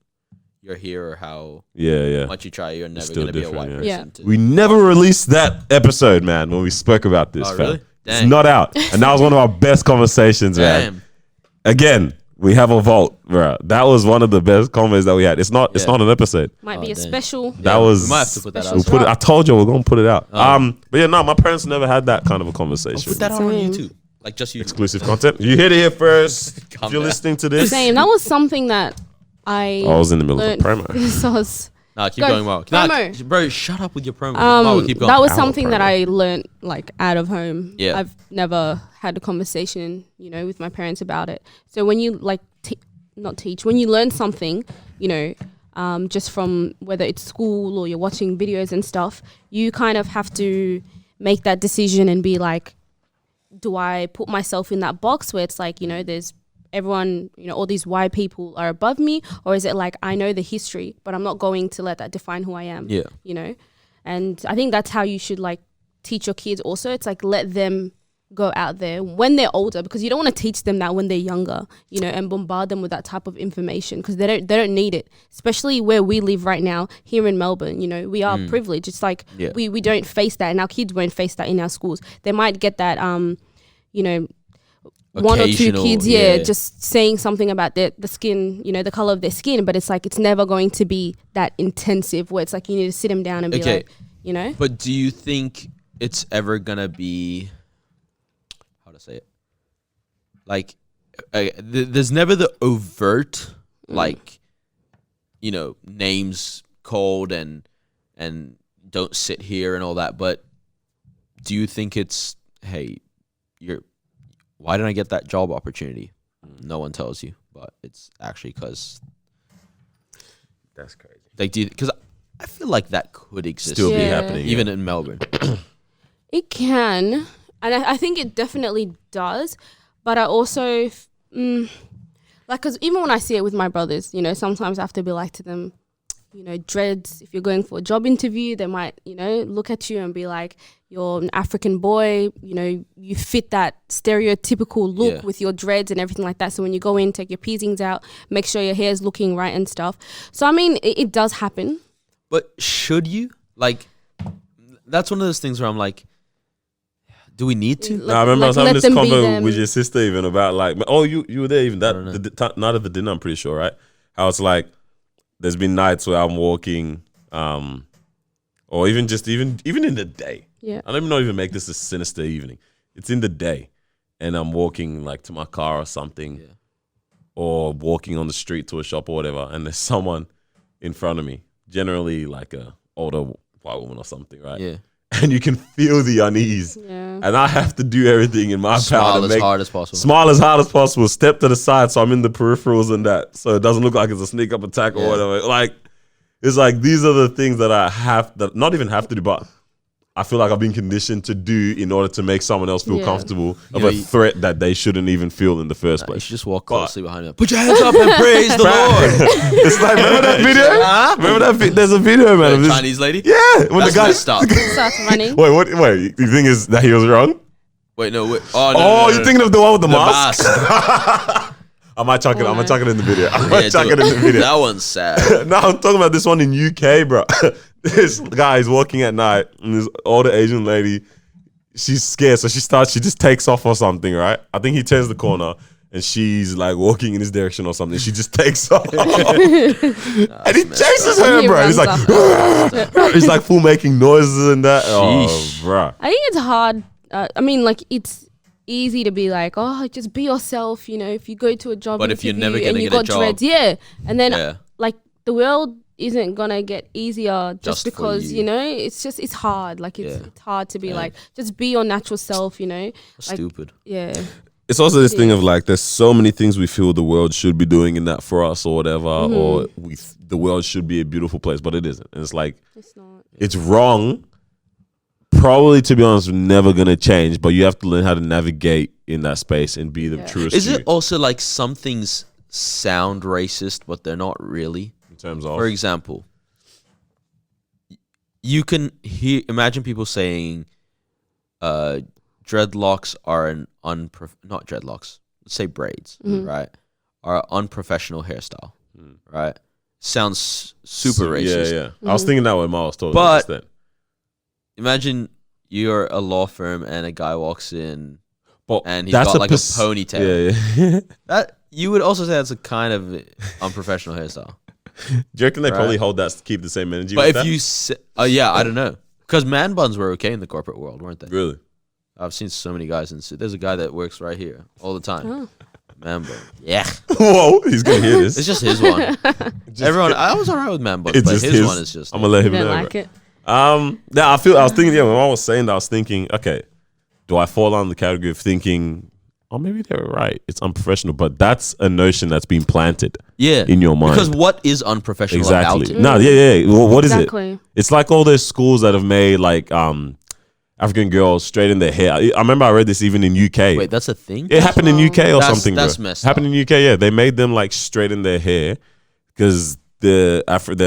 you're here or how Yeah. much you try, you're never still gonna be a different, white yeah. person. Yeah. To, We never released that episode, man, when we spoke about this. Oh, fam. really? It's Dang. not out. And that was one of our best conversations, man. Damn. Again, we have a vault, bro. That was one of the best convos that we had. It's not Yeah. an episode. Might Oh, be a dang. special. That was we might have to put that out. we'll put it, I told you we're gonna put it out. Oh. But yeah, no, my parents never had that kind of a conversation. Put that out on Same. YouTube, like just you. Exclusive content. You heard it here first. Calm If you're down. listening to this, Same. That was something that I I was in the middle of a learned. promo. So I was, Nah, keep Go. going, Mark. Nah, Promo. bro, shut up with your promo. Mark, keep going. that was Our something that promo. I learned like out of home. Yeah. I've never had a conversation, with my parents about it. So when you like not teach, when you learn something, just from whether it's school or you're watching videos and stuff, you kind of have to make that decision and be like, do I put myself in that box where it's like, there's everyone, all these white people are above me, or is it like I know the history, but I'm not going to let that define who I am? Yeah. And I think that's how you should like teach your kids also. It's like let them go out there when they're older, because you don't want to teach them that when they're younger, and bombard them with that type of information, because they don't need it, especially where we live right now here in Melbourne. We are privileged. It's like we don't face that, and our kids won't face that in our schools. They might get that one or two Occasional, kids yeah. just saying something about the skin, the color of their skin, but it's like it's never going to be that intensive where it's like you need to sit them down and be Okay. like, But do you think it's ever gonna be say it? Like, there's never the overt, like, you know, names called and don't sit here and all that. But do you think it's, hey, why didn't I get that job opportunity? No one tells you, but it's actually because That's crazy. like, because I feel like that could exist, Still be happening, even in Melbourne. It can, and I think it definitely does. But I also, because even when I see it with my brothers, you know, sometimes I have to be like to them, you know, dreads, if you're going for a job interview, they might, you know, look at you and be like, you're an African boy, you know, you fit that stereotypical look with your dreads and everything like that. So when you go in, take your piercings out, make sure your hair's looking right and stuff. So, I mean, it does happen. But should you? Like, that's one of those things where I'm like, do we need to? I remember I was having let this them be convo them. with your sister even about like, oh, you were there even that night of the dinner, I'm pretty sure, right? How it's like, there's been nights where I'm walking, or even in the day. Yeah. I don't even make this a sinister evening. It's in the day, and I'm walking like to my car or something, or walking on the street to a shop or whatever, and there's someone in front of me, generally like a older white woman or something, right? Yeah. And you can feel the unease. Yeah. And I have to do everything in my power Smile to as hard as possible. smile as hard as possible, step to the side so I'm in the peripherals and that, so it doesn't look like it's a sneak up attack or whatever. Like, it's like these are the things that I have that not even have to do, but I feel like I've been conditioned to do in order to make someone else feel comfortable of a threat that they shouldn't even feel in the first You place. should just walk closely behind them. Put your hands up and praise the Lord. It's like, remember that video? Remember that? There's a video, man, of The this Chinese lady? Yeah, when That's the guy messed up. Starts running. Wait, you think is that he was wrong? Wait, no. Wait. Oh, no, Oh, no, you're thinking of the one with the mask? mask. I might chuck it. I'm gonna chuck it in the video. I Yeah, might chuck it in the video. That one's sad. No, I'm talking about this one in UK, bro. This guy is walking at night, and this older Asian lady, she's scared, so she just takes off or something, right? I think he turns the corner, and she's like walking in his direction or something. She just takes off, and he chases her, He bro. He's runs like, he's like full making noises and that. Oh, Sheesh. bro. I think it's hard. I mean, like, it's easy to be like, oh, just be yourself, you know, if you go to a job But if you're interview never gonna and you get a got job. dreads, and then like the world isn't gonna get easier just Just for because you. you know it's hard. Like it's hard to be like, just be your natural self, you know. Like, Stupid. yeah. It's also this thing of like, there's so many things we feel the world should be doing in that for us or whatever, or the world should be a beautiful place, but it isn't. And it's like, It's not. it's wrong. Probably, to be honest, never gonna change, but you have to learn how to navigate in that space and be the truest. Is you it also like some things sound racist, but they're not really? in terms of? For example, you can imagine people saying dreadlocks are an not dreadlocks, let's say braids, right? Are an unprofessional hairstyle, right? Sounds super racist. Yeah. I was thinking that when Ma was talking. But- just then. Imagine you're a law firm and a guy walks in But and he's that's got like a pers- ponytail. Yeah. That you would also say that's a kind of unprofessional hairstyle. Do you reckon they Right. probably hold that to keep the same energy? But with if that? you say, I don't know, because man buns were okay in the corporate world, weren't they? really, I've seen so many guys in suit. There's a guy that works right here all the time. Oh. Man bun. Yeah, whoa, he's gonna hear this. it's just his one. Everyone, I was alright with man buns, It's but just his one is just. I'm gonna let You him don't know. like bro. it. Yeah, I was thinking. Yeah, when I was saying that, I was thinking, okay, do I fall on the category of thinking, oh, maybe they were right? It's unprofessional, but that's a notion that's been planted Yeah, in your mind. because what is unprofessional Exactly. about it? No, yeah. Well, what is Exactly. it? It's like all those schools that have made like African girls straighten their hair. I remember I read this even in UK. Wait, that's a thing. It happened in UK or That's- something. that's bro. messed Happened in UK. Yeah, they made them like straighten their hair because they're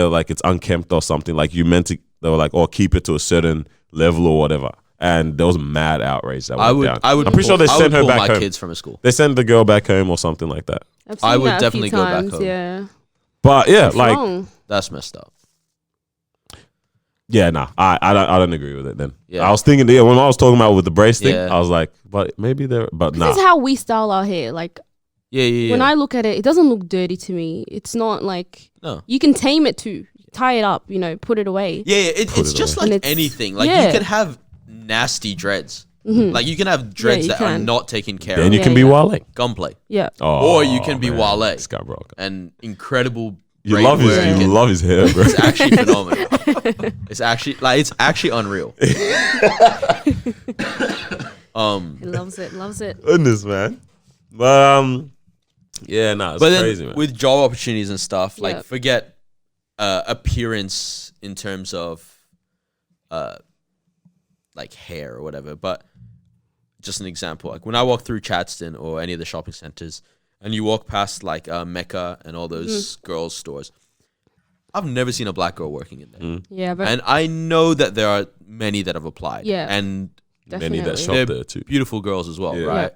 like it's unkempt or something. Like you meant to. They were like, oh, keep it to a certain level or whatever. And there was mad outrage that went down. I would. I'm pretty sure they I would sent her pull back my home. kids from a school. They sent the girl back home or something like that. I've seen I would that a few definitely go back times, home. Yeah. But yeah, It's like wrong. That's messed up. yeah, nah, I don't agree with it. Then Yeah. I was thinking, yeah, when I was talking about with the brace thing, Yeah. I was like, but maybe they're, but nah. This is how we style our hair. Like Yeah. when I look at it, it doesn't look dirty to me. It's not like No. you can tame it too. Tie it up, you know, put it away. Yeah, it's it just away. like And it's- anything. Like yeah. you could have nasty dreads, Like you can have dreads you that are can. not taken care Then of. you Yeah, can be yeah. Wale. Gunplay. Yeah. Oh, Or you can be man. Wale. This guy, bro. And incredible. You braid love his, work you and- love his hair, bro. It's actually phenomenal. It's actually unreal. He loves it. Loves it. Goodness, man. But yeah, it's But then crazy, man. with job opportunities and stuff, like Yeah. forget appearance in terms of like hair or whatever. But just an example, like when I walk through Chadstone or any of the shopping centers, and you walk past like Mecca and all those girls' stores, I've never seen a black girl working in there. Yeah, but And I know that there are many that have applied. Yeah. And definitely. Many that shop they're there too. beautiful girls as well, Yeah. right?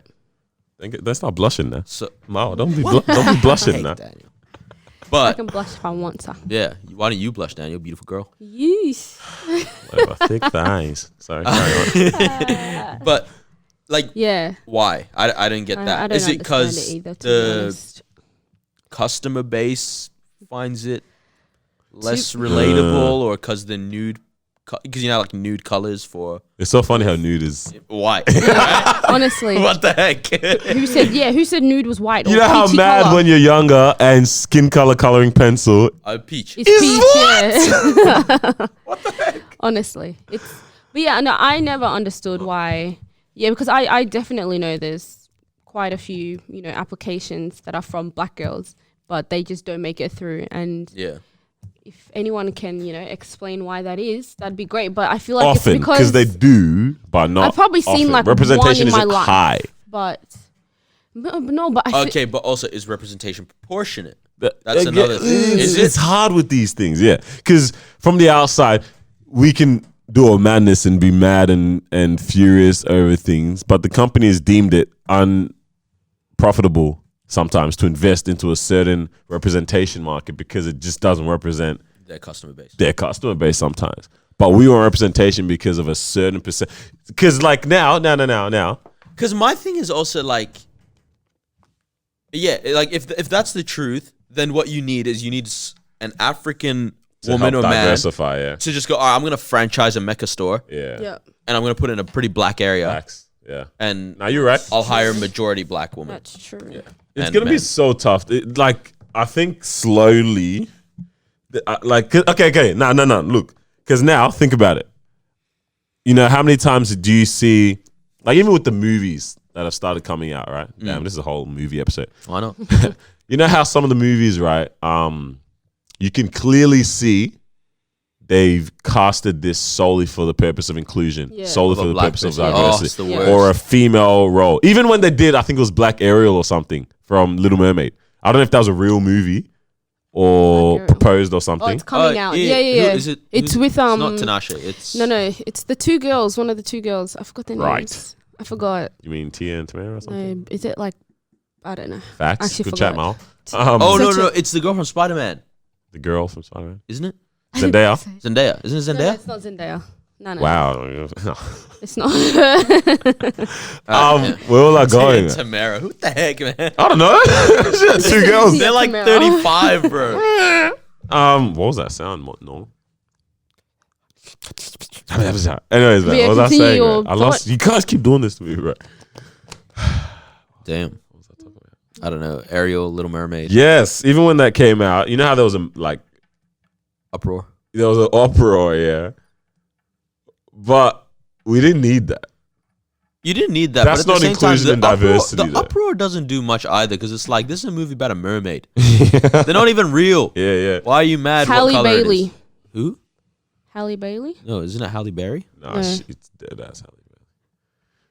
Don't start blushing now. So No, don't be blushing now. Daniel. I But can blush if I want to. yeah, why don't you blush, Daniel? Beautiful girl. Yeesh. Whatever, thick thighs. Sorry. carry on. But like, Yeah. why? I didn't get that. I don't Is it understand because it either, to be the honest. customer base finds it less relatable, or because the nude, because you know, like nude colors for It's so funny how nude is. white? Honestly. What the heck? Who said nude was white? You or know how peachy mad colour? when you're younger and skin color coloring pencil. Peach. It's peach, yeah. What the heck? Honestly. But yeah, no, I never understood why. Yeah, because I definitely know there's quite a few, applications that are from black girls, but they just don't make it through. And Yeah. if anyone can, explain why that is, that'd be great. But I feel like Often, it's because because they do, but not I've probably seen often. like representation one in my isn't life. high. But no, but I Okay, but also is representation proportionate? That's That's another thing. Is it? It's hard with these things, yeah. Because from the outside, we can do a madness and be mad and furious over things, but the company has deemed it unprofitable sometimes to invest into a certain representation market because it just doesn't represent Their customer base. their customer base sometimes. But we want representation because of a certain percent. Because like now. Because my thing is also like, yeah, like if that's the truth, then what you need is an African to woman help or man diversify, yeah. to just go, all right, I'm going to franchise a Mecca store Yeah. yeah, and I'm going to put it in a pretty black area Facts. Yeah. and Now you're right. I'll hire a majority black woman. that's true. It's And gonna be men. so tough. I think slowly, okay. No. Look, because now think about it. You know, how many times do you see, like even with the movies that have started coming out, right? Damn, this is a whole movie episode. Why not? You know how some of the movies, right? You can clearly see they've casted this solely for the purpose of inclusion, Yeah. solely Of a for the black purpose of person. Oh, diversity, it's the Yeah. worst. or a female role. Even when they did, I think it was Black Ariel or something from Little Mermaid. I don't know if that was a real movie or Black Ariel. proposed or Oh, something. it's coming out. Who- Yeah. is it? It's who's- with It's not Tinashe. It's No, it's the two girls. One of the two girls. I forgot their Right. names. I forgot. You mean Tia and Tamara or something? No, is it like I don't know. Facts. actually Good chat, forgot. Mal. Oh no, Such a- it's the girl from Spider-Man, The girl from Spider-Man. isn't it? Zendaya. Zendaya, isn't it No, Zendaya? it's not Zendaya. No. Wow. It's not. Where was I going? Tia and Tamara, who the heck, man? I don't know. She had two girls. They're like Tamara. 35, bro. What was that sound? No. Anyways, man, Yeah, what was I continue saying? your Man? I lost. You guys keep doing this to me, bro. Damn. I don't know. Ariel, Little Mermaid, Yes, even when that came out, you know how there was uproar. there was an uproar, yeah. But we didn't need that. You didn't need that. That's but at the not same time, inclusion the and diversity, The though. uproar doesn't do much either because it's like this is a movie about a mermaid. They're not even real. Yeah. Why are you mad? Halle what color it Bailey. is? Who? Halle Bailey. No, isn't it Halle Berry? Nah, Yeah. it's dead ass.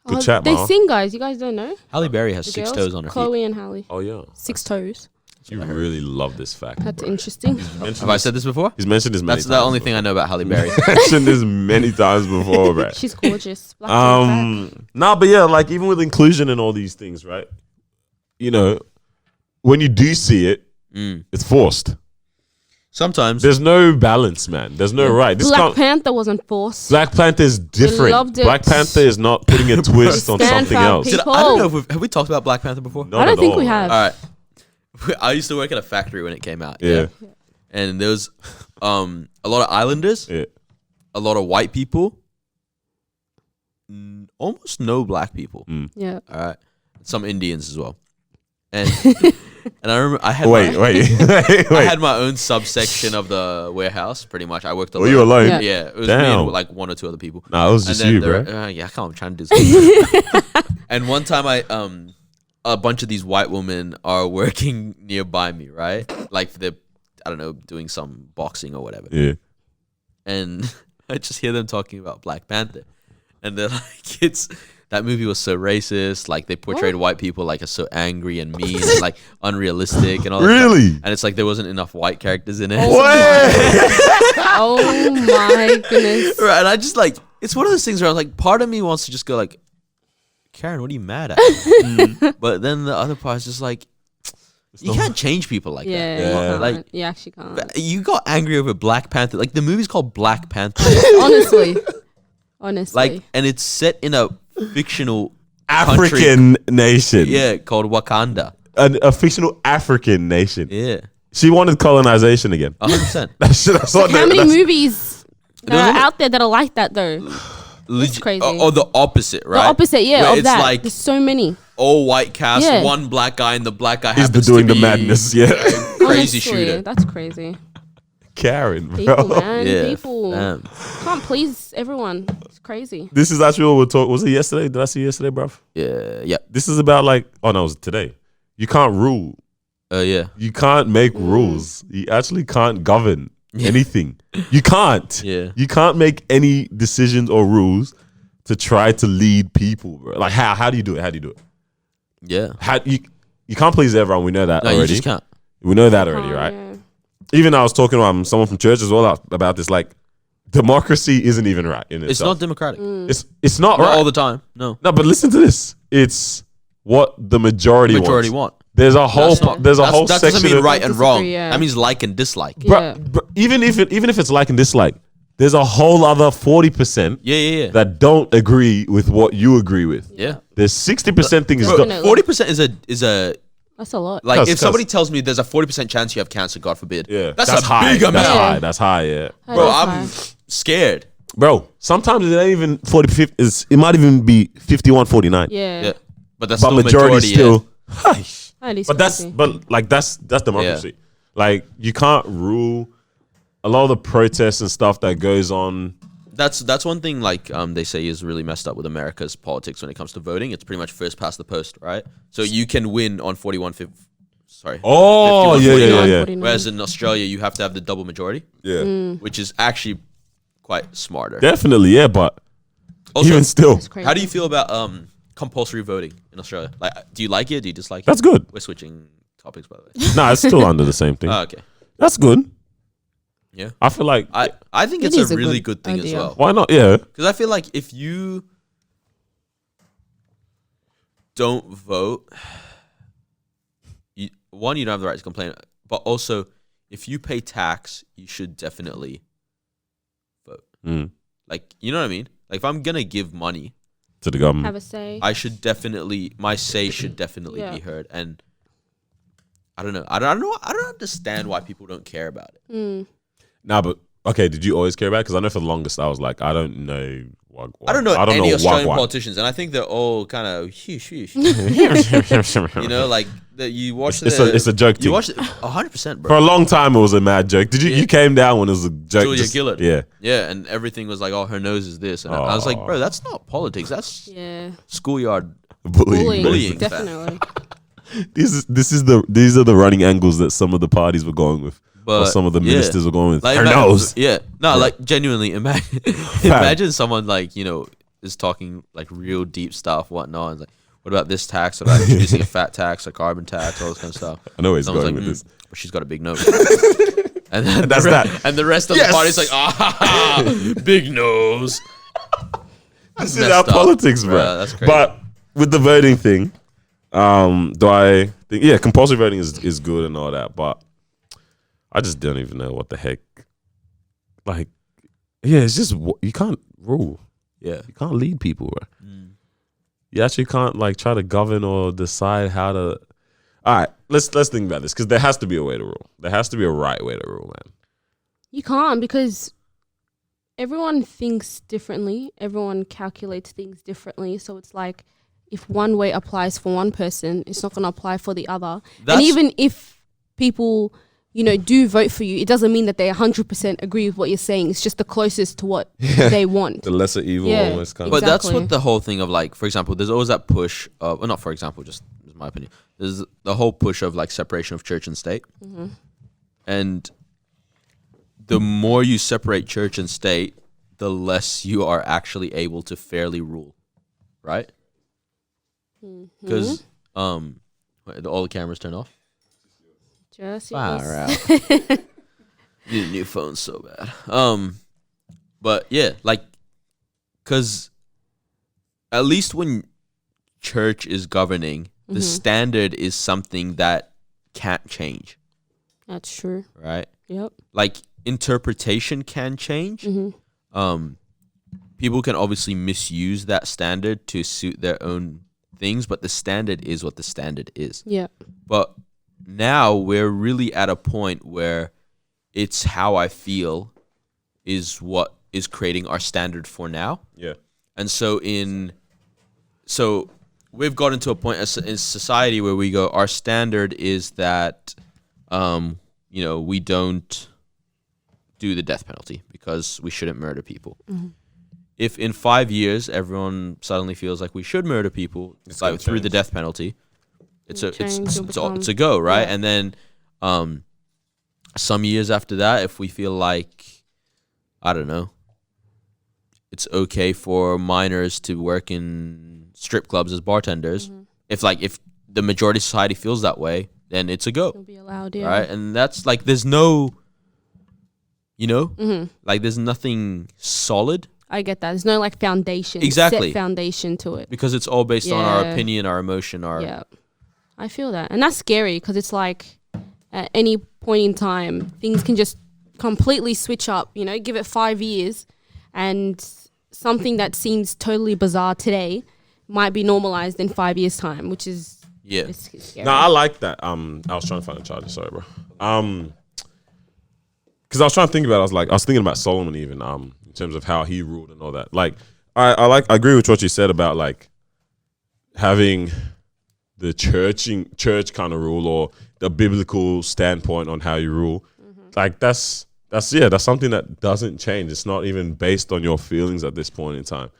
Good Oh, chat, they Mal. sing, guys. You guys don't know? Halle Berry has The 6 girls? toes on her feet. Chloe and Halle. Oh yeah, 6 toes. you really love this fact. That's bro. interesting. Have I said this before? He's mentioned this many That's times. the only thing I know about Halle Berry. He's mentioned this many times before, bro. She's gorgeous. Black and black. Nah, but yeah, like even with inclusion and all these things, right? You know, when you do see it, it's forced. Sometimes. There's no balance, man. There's no right. This Black can't. Panther wasn't forced. Black Panther is different. loved it. Black Panther is not putting a twist on Stand something for our else. people. I don't know if have we talked about Black Panther before? Not I don't at think all, we man. have. All right. I used to work at a factory when it came out. Yeah. And there was a lot of islanders, Yeah. a lot of white people, almost no black people. Yeah. All right, some Indians as well, and and I remember I had Wait. I had my own subsection of the warehouse. Pretty much, I worked alone. Were you alone? Yeah. Yeah, it was Damn. me and like one or two other people. Nah, it was just you, bro. Yeah, come on, I'm trying to do something. And one time a bunch of these white women are working nearby me, right? Like they're, I don't know, doing some boxing or whatever. Yeah. And I just hear them talking about Black Panther. And they're like, that movie was so racist. Like they portrayed white people like as so angry and mean and like unrealistic and all that Really? stuff. And it's like there wasn't enough white characters in it. Oh my goodness. Right, and I just like, it's one of those things where I was like, part of me wants to just go like, Karen, what are you mad at? But then the other part is just like, you can't change people like that. Yeah. Like, you actually can't. you got angry over Black Panther. Like the movie's called Black Panther. Honestly. Like, and it's set in a fictional African country, nation. yeah, called Wakanda. A fictional African nation. Yeah, She wanted colonization again. 100%. That's what How many movies There's are out there that are like that though? It's crazy. Or the opposite, right? The opposite, yeah, Where of it's that. like There's so many. all white cast, Yeah. one black guy, and the black guy He's happens doing to the be madness. Yeah. crazy Honestly, shooter. That's crazy. Karen, bro. People, man. Yeah, People fam. can't please everyone. It's crazy. This is actually what we're talking. Was it yesterday? Did I see yesterday, bruv? Yeah. This is about like, oh no, it was today. You can't rule. Yeah. You can't make rules. You actually can't govern anything. You can't. Yeah. You can't make any decisions or rules to try to lead people, bro. Like how do you do it? How do you do it? Yeah. How you can't please everyone. We know that No, already. you just can't. We know that already, right? Yeah. Even I was talking to someone from church as well about this. Like, democracy isn't even right in It's itself. not democratic. It's not Not right all the time. No. No, but listen to this. It's what the majority Majority wants. want. There's a whole That's not- there's a whole that section doesn't mean of right and wrong. Disagree, yeah. That means like and dislike. Yeah. even if it's like and dislike, there's a whole other 40% Yeah. that don't agree with what you agree with. Yeah. There's 60% thing is Bro, done. Definitely. 40% is a That's a lot. like Cuz- if somebody tells me there's a 40% chance you have cancer, God forbid. Yeah, That's a high. big amount. That's Yeah. high. That's high. Yeah, Bro, That's I'm high. scared. bro. Sometimes it ain't even 40. 50, it might even be 51-49. Yeah. Yeah. But that's But still majority majority. still. At least But that's crazy. that's democracy. Like you can't rule. A lot of the protests and stuff that goes on. That's one thing like they say is really messed up with America's politics when it comes to voting. It's pretty much first past the post, right? So you can win on 41-50. Sorry. Oh 51, yeah, 49. yeah. 49. Whereas in Australia, you have to have the double majority, Yeah, which is actually quite smarter. definitely. Yeah, but Also, even still, It's crazy. how do you feel about compulsory voting in Australia? Like, do you like it? Do you dislike it? that's good. We're switching topics, by the way. Nah, it's still under the same thing. Oh, okay. That's good. Yeah. I feel like I think It it's is a a really good good thing as idea. well. why not? Yeah, Because I feel like if you don't vote, you don't have the right to complain. But also, if you pay tax, you should definitely vote. Like, you know what I mean? Like, if I'm going to give money, to the government. Have a say. I should definitely, my say should definitely Yeah. be heard. And I don't know. I don't understand why people don't care about it. Nah, but okay. Did you always care about it? Because I know for the longest I was like, I don't know. I don't know any Australian Wagwan. politicians, and I think they're all kind of huge. You know, like you watch It's a joke You thing. watch 100%, For bro. a long time, it was a mad joke. Did you? You came down when it was a joke. Julia just- Gillard. Yeah. Yeah, and everything was like, oh, her nose is this, and I was like, bro, that's not politics. That's Yeah. schoolyard. Bullying. Bullying. Definitely. These are the running angles that some of the parties were going with, or But some of the yeah. ministers were going with. Like, Her nose. Yeah, no, like genuinely, imagine someone like is talking like real deep stuff, whatnot. And like, what about this tax? What about introducing a fat tax, a carbon tax, all this kind of stuff? I know where he's Someone's going like, with this. But she's got a big nose. And then That's that. And the rest of the party's like, big nose. This is messed our up. politics, bro. Bruh, that's crazy. But with the voting thing, do I think compulsory voting is good and all that, but I just don't even know what the heck. Like, it's just you can't rule. Yeah. You can't lead people, bro. You actually can't like try to govern or decide how to. All right, let's think about this because there has to be a way to rule. There has to be a right way to rule, man. You can't because everyone thinks differently. Everyone calculates things differently. So it's like if one way applies for one person, it's not going to apply for the other. And even if people, do vote for you, it doesn't mean that they 100% agree with what you're saying. It's just the closest to what they want. The lesser evil almost kind of. But that's what the whole thing of like, for example, there's always that push of, well, not for example, just is my opinion. There's the whole push of like separation of church and state. Mm-hmm. And the more you separate church and state, the less you are actually able to fairly rule, right? Because all the cameras turn off. Just far out. Need a new phone so bad. But yeah, like, because at least when church is governing, the standard is something that can't change. That's true. Right? Yep. Like, interpretation can change. People can obviously misuse that standard to suit their own things, but the standard is what the standard is. Yeah. But now we're really at a point where it's how I feel is what is creating our standard for now. Yeah. And so we've gotten to a point in society where we go, our standard is that, we don't do the death penalty because we shouldn't murder people. Mm-hmm. If in 5 years everyone suddenly feels like we should murder people, it's like through the death penalty, it's a go, right? Yeah. And then some years after that, if we feel like, I don't know, it's okay for minors to work in strip clubs as bartenders, if the majority of society feels that way, then it's a go. It'll be allowed, yeah. Right? And that's like, there's no, like there's nothing solid. I get that. There's no like foundation. Exactly. Set foundation to it. Because it's all based on our opinion, our emotion, Yeah. I feel that. And that's scary because it's like at any point in time, things can just completely switch up, give it 5 years and something that seems totally bizarre today might be normalized in 5 years' time, which is it's scary. No, I like that. I was trying to find a charger. Sorry, bro. Because I was trying to think about it. I was thinking about Solomon even, in terms of how he ruled and all that. Like, I agree with what you said about like having the church kind of rule or the biblical standpoint on how you rule. Like that's something that doesn't change. It's not even based on your feelings at this point in time.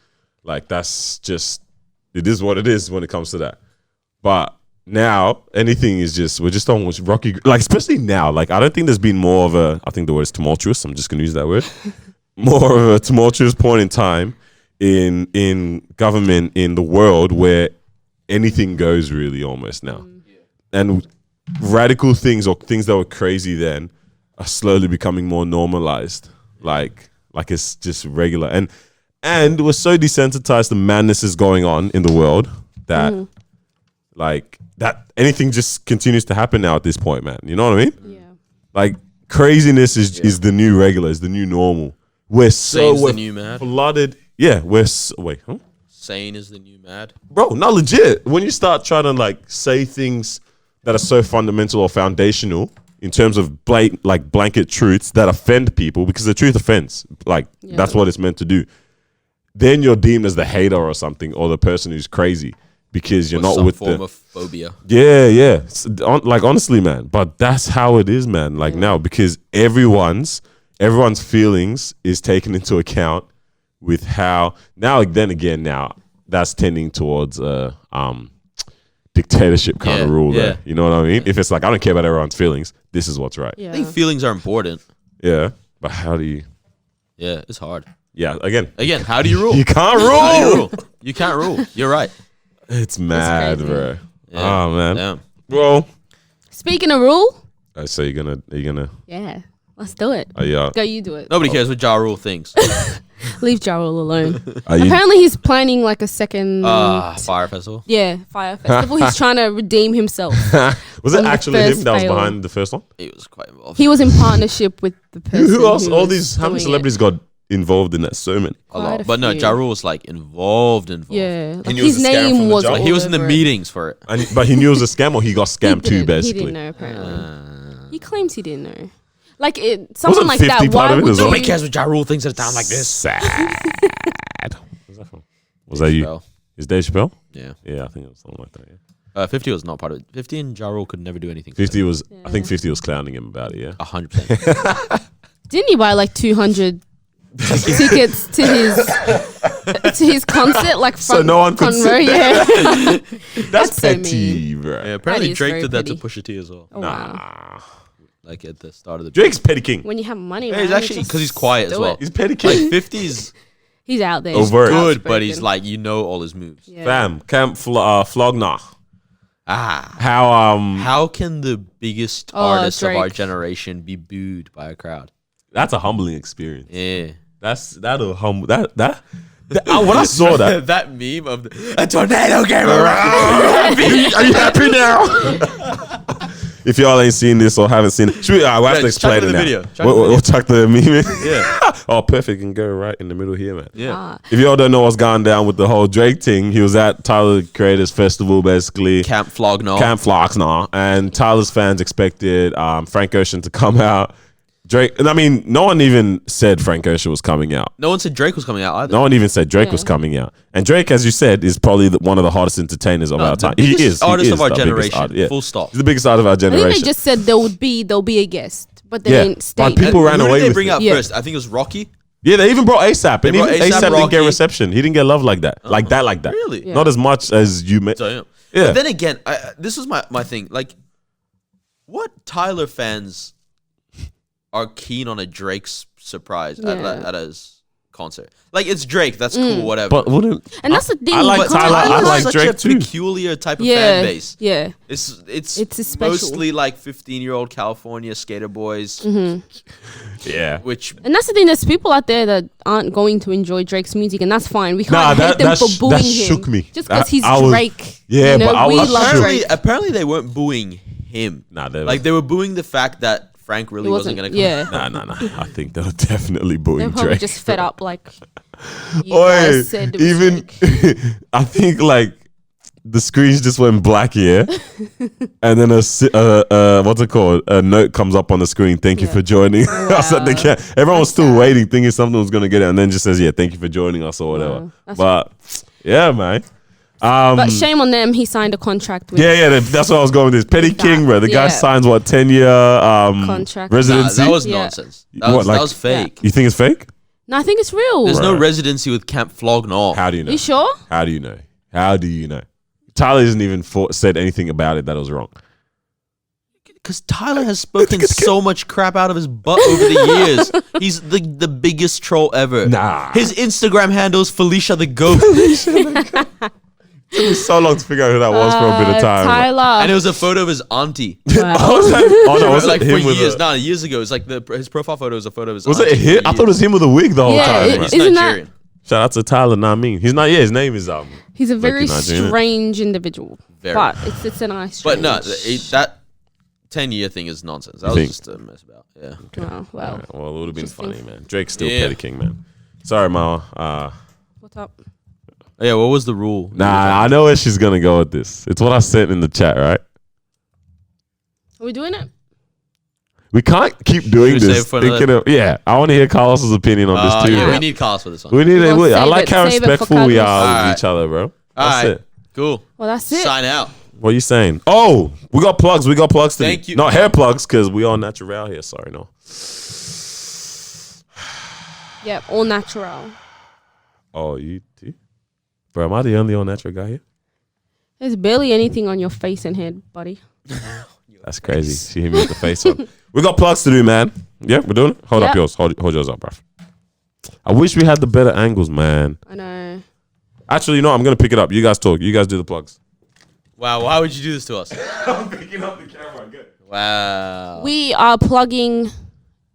Like that's just, it is what it is when it comes to that. But now anything is just, we're just on rocky, like especially now, like I don't think there's been more of a, I think the word is tumultuous. I'm just going to use that word. More of a tumultuous point in time in government in the world where anything goes really almost now. And radical things or things that were crazy then are slowly becoming more normalized. Like it's just regular. And we're so desensitized to madness is going on in the world that like that anything just continues to happen now at this point, man. You know what I mean? Yeah. Like craziness is the new regular, is the new normal. We're the new mad. Flooded. Yeah, wait, huh? Sane is the new mad. Bro, not legit. When you start trying to like say things that are so fundamental or foundational in terms of blanket truths that offend people, because the truth offends. Like that's what it's meant to do. Then you're deemed as the hater or something, or the person who's crazy because you're not with form of phobia. Yeah. Like honestly, man. But that's how it is, man. Like now, because everyone's feelings is taken into account with how now that's tending towards dictatorship kind of rule there. You know what I mean? If it's like I don't care about everyone's feelings, this is what's right. I think feelings are important. Yeah. But how do you it's hard. Yeah, again, how do you rule? You can't rule. How do you rule? You can't rule. You're right. It's mad, bro. Yeah. Oh man. Damn. Well, speaking of rule. So you're gonna Yeah. Let's do it. Yeah. Go, you do it. Nobody cares what Ja Rule thinks. Leave Ja Rule alone. Apparently he's planning like a second Fire Festival. Yeah, Fire Festival. He's trying to redeem himself. Was it actually him that was behind the first one? He was quite involved. He was in partnership with the person. Who else? How many celebrities got involved in that? So many. A lot. But no, Ja Rule was like involved. Yeah. Like his name was he was in the meetings for it. But he knew it was a scam, or he got scammed too, basically. He didn't know, apparently. He claims he didn't know. Like someone Wasn't like 50 that. part Why of it would as well? you? Nobody cares what Ja Rule thinks at a time like this. Sad. Where's that from? Was that you? Chappelle. Is Dave Chappelle? Yeah. Yeah, I think it was something like that. Yeah. 50 was not part of it. 50 and Ja Rule could never do anything. 50 was. I Yeah. think 50 was clowning him about it. Yeah. 100%. Didn't he buy like 200 tickets to his concert? Like So front, no one could front sit row, there. yeah. That's so petty, bro. Yeah, apparently That is Drake very did that petty. to Pusha T as well. Oh, wow. Nah. Like at the start of the Drake's petty king. When you have money, Yeah, he's man, actually just because he's quiet as do well. it. He's petty king. Like 50's He's out there. Overt. good, but he's Outspoken. like all his moves. Yeah. Fam, Camp Flogna. Ah, How how can the biggest Oh, artist of our Drake. generation be booed by a crowd? that's a humbling experience. Yeah. That'll humble that when I saw that. that meme of a tornado came around. Are you happy now? If y'all ain't seen this or haven't seen it, we'll have to just chuck explain it in it the now. video. Chuck it in the We'll chuck the meme in. Yeah. Oh, perfect. And go right in the middle here, man. Yeah. Ah, If y'all don't know what's gone down with the whole Drake thing, he was at Tyler the Creator's Festival, basically. Camp Flogno. Camp Floxna. And Tyler's fans expected Frank Ocean to come out. Drake, and I mean, no one even said Frank Ocean was coming out. No one said Drake was coming out either. No one even said Drake was Yeah. coming out. And Drake, as you said, is probably one of the hottest entertainers of our time. The biggest artist of our the biggest generation. artist, yeah. Full stop. He's the biggest artist of our I think generation. they just said there'll be a guest, but they Yeah. didn't But state. people ran Who away did they with bring it. out Yeah. first? I think it was Rocky. Yeah, they even brought ASAP. They And even brought A$AP ASAP didn't get Rocky. reception. He didn't get love like that. Like that. Really? Yeah. Not as much as you meant. Damn. Yeah. But then again, this is my thing. Like, what Tyler fans are keen on a Drake's surprise Yeah. at his concert? Like, it's Drake. That's cool. Whatever. But wouldn't. And that's the thing. I like because Tyler. I Tyler's like such Drake a too. peculiar type of Yeah, fan base. yeah. It's It's a special. mostly like 15-year-old California skater boys, Yeah. which And that's the thing. There's people out there that aren't going to enjoy Drake's music, and that's fine. We can't hate them for booing that him. shook me. Just because he's I was- Drake. Yeah, you know, but I we was love shook. Drake. apparently they weren't booing him. Nah, Like, they were booing the fact that Frank really It wasn't wasn't. going to come. Yeah. Nah. I think they were definitely They're booing probably Drake. just fed up. Like you Oi, guys said. It was even Drake. I think like the screens just went black here, and then what's it called? A note comes up on the screen. Thank you Yeah. for joining us at the Wow. camp. Everyone was That's still sad. waiting, thinking something was gonna get it, and then just says, "Yeah, thank you for joining us" or whatever. Wow. That's- But yeah, man. But shame on them. He signed a contract with Yeah, that's what I was going with. This Petty That- King, bro. The guy yeah. signs what 10-year Contract. Nah, residency. that was Yeah. nonsense. What, That was fake. You think it's fake? No, I think it's real. There's no Right. residency with Camp Flogno. How do you know? You sure? How do you know? How do you know? Tyler hasn't even said anything about it that was wrong. Because Tyler has spoken so much crap out of his butt over the years. He's the biggest troll ever. Nah. His Instagram handle is Felicia the Goat. It took me so long to figure out who that was for a bit of time. Tyler. And it was a photo of his auntie. Wow. Oh no, was like it for him with years. a, No, years ago. It's like his profile photo was a photo of his was auntie. it him? I thought it was him with a wig the whole Yeah, time. it- bro. He's Isn't that- Nigerian. Shout out to Tyler Namin. He's not. Yeah, his name is He's a very Nigerian, innit? strange individual. Very. But it's a nice. But no, strange- that 10-year thing is nonsense. That You was think? just a mess about. Yeah. Oh, well, Well, it would have been Interesting. funny, man. Drake's still Yeah. Petty King, man. Sorry, Ma. what's up? Yeah, what was the rule? Nah, I know where she's gonna go with this. It's what I sent in the chat, right? Are we doing it? We can't keep doing Should we this. save for Thinking another- of, yeah, I want to hear Carlos's opinion on this too. Yeah, bro. we need Carlos for this one. We need Well, it. I save like it- how save it for respectful we Carlos. are with Alright. each other, bro. All That's right. it. Cool. Well, that's it. Sign out. What are you saying? Oh, we got plugs. We got plugs today. Thank you. Not hair plugs because we all natural here. Sorry, no. Yep, all natural. Oh, you do? Bro, am I the only all natural guy here? There's barely anything on your face and head, buddy. That's crazy. She hit me with the face on. We got plugs to do, man. Yeah, we're doing it. Hold up Yep. yours. Hold yours up, bro. I wish we had the better angles, man. I know. Actually, you know, I'm gonna pick it up. You guys talk. You guys do the plugs. Wow, why would you do this to us? I'm picking up the camera. Good. Wow. We are plugging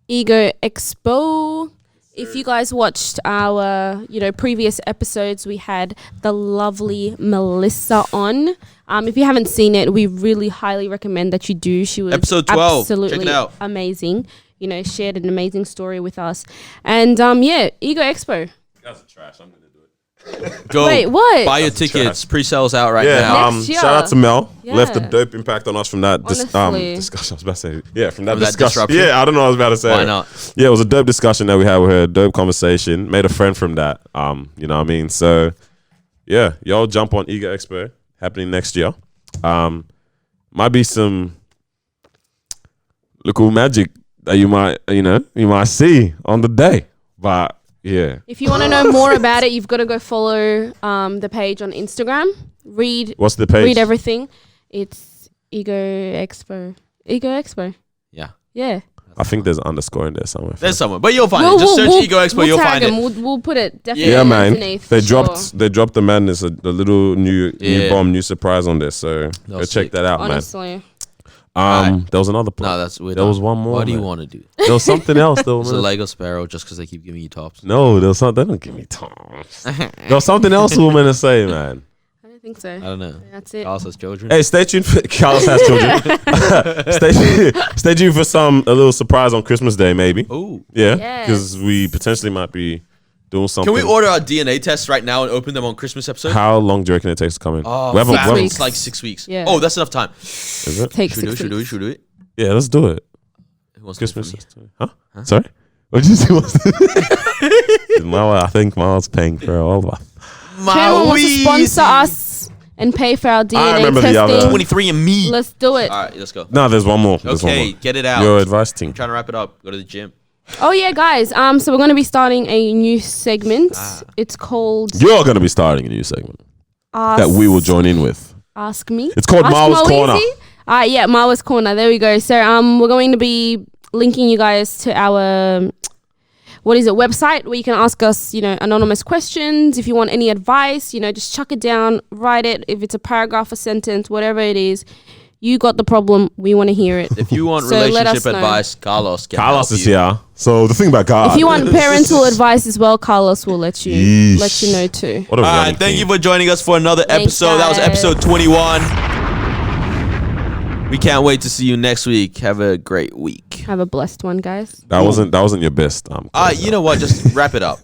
Ego Expo. If you guys watched our, previous episodes, we had the lovely Melissa on. If you haven't seen it, we really highly recommend that you do. She was Episode 12. absolutely Check it out. amazing. Shared an amazing story with us. And Ego Expo. You guys are trash. I'm gonna do it. Go. Wait, what? Buy your tickets. Pre-sales out right Yeah, now. Next year. shout out to Mel. Yeah. Left a dope impact on us from that Honestly. discussion. I was about to say, yeah, from that From that discussion. disruption? Yeah, I don't know what I was about to say. Why not? Yeah, it was a dope discussion that we had with her, dope conversation. Made a friend from that. You know what I mean? So, yeah, y'all jump on Ego Expo happening next year. Might be some local magic that you might see on the day. But yeah. If you want to know more about it, you've got to go follow the page on Instagram. What's the page? Read everything. It's Ego Expo. Ego Expo. Yeah. Yeah. I think there's an underscore in there somewhere. There's someone, but you'll find it. Just search Ego Expo, you'll tag find him. it. We'll put it definitely. Yeah, man. underneath, They for dropped sure. they dropped the madness, a little new bomb, new surprise on this. So go was check sick. that out, Honestly. man. There was another plan. No, that's weird. There was one more. What do you man. want to do? There was something else though. It's a man. Lego Sparrow just because they keep giving you tops. No, there was something. They don't give me tops. There was something else we were gonna say, man. I don't think so. I don't know. That's it. Carlos has children. Hey, stay tuned. Carlos has children. stay tuned for a little surprise on Christmas Day, maybe. Ooh. Yeah, Yes. because we potentially might be doing something. Can we order our DNA tests right now and open them on Christmas episode? How long do you reckon it takes to come in? Oh, we haven't- fam, we haven't- it's like 6 weeks. Yeah. Oh, that's enough time. Is it? Take Should we do it? 6 Should we do it? weeks. Should we do it? Yeah, let's do it. Who wants to do it Christmas. for me? Huh? Sorry? What did you say? I think Miles paying for all of us. If anyone wants to sponsor us and pay for our DNA remember the other- testing, 23 and me. let's do it. All right, let's go. No, there's one more. There's one Okay, more. get it out. Your advice team. I'm trying to wrap it up. Go to the gym. Oh yeah, guys. So we're going to be starting a new segment. It's called You're going to be starting a new segment Ask, that we will join in with. Ask Me. It's called Ask Marwa's Corner. Moeezy? Yeah, Marwa's Corner. There we go. So we're going to be linking you guys to our website where you can ask us, anonymous questions. If you want any advice, just chuck it down, write it. If it's a paragraph, a sentence, whatever it is, you got the problem. We want to hear it. If you want So let us relationship know. advice, Carlos can Carlos help is you. here. So the thing about Carlos. If you want parental advice as well, Carlos will let you Yeesh. know too. What a All right, running thank theme. you for joining us for another Thanks, episode. That was guys. episode 21. We can't wait to see you next week. Have a great week. Have a blessed one, guys. That wasn't your best. You know what? Just wrap it up.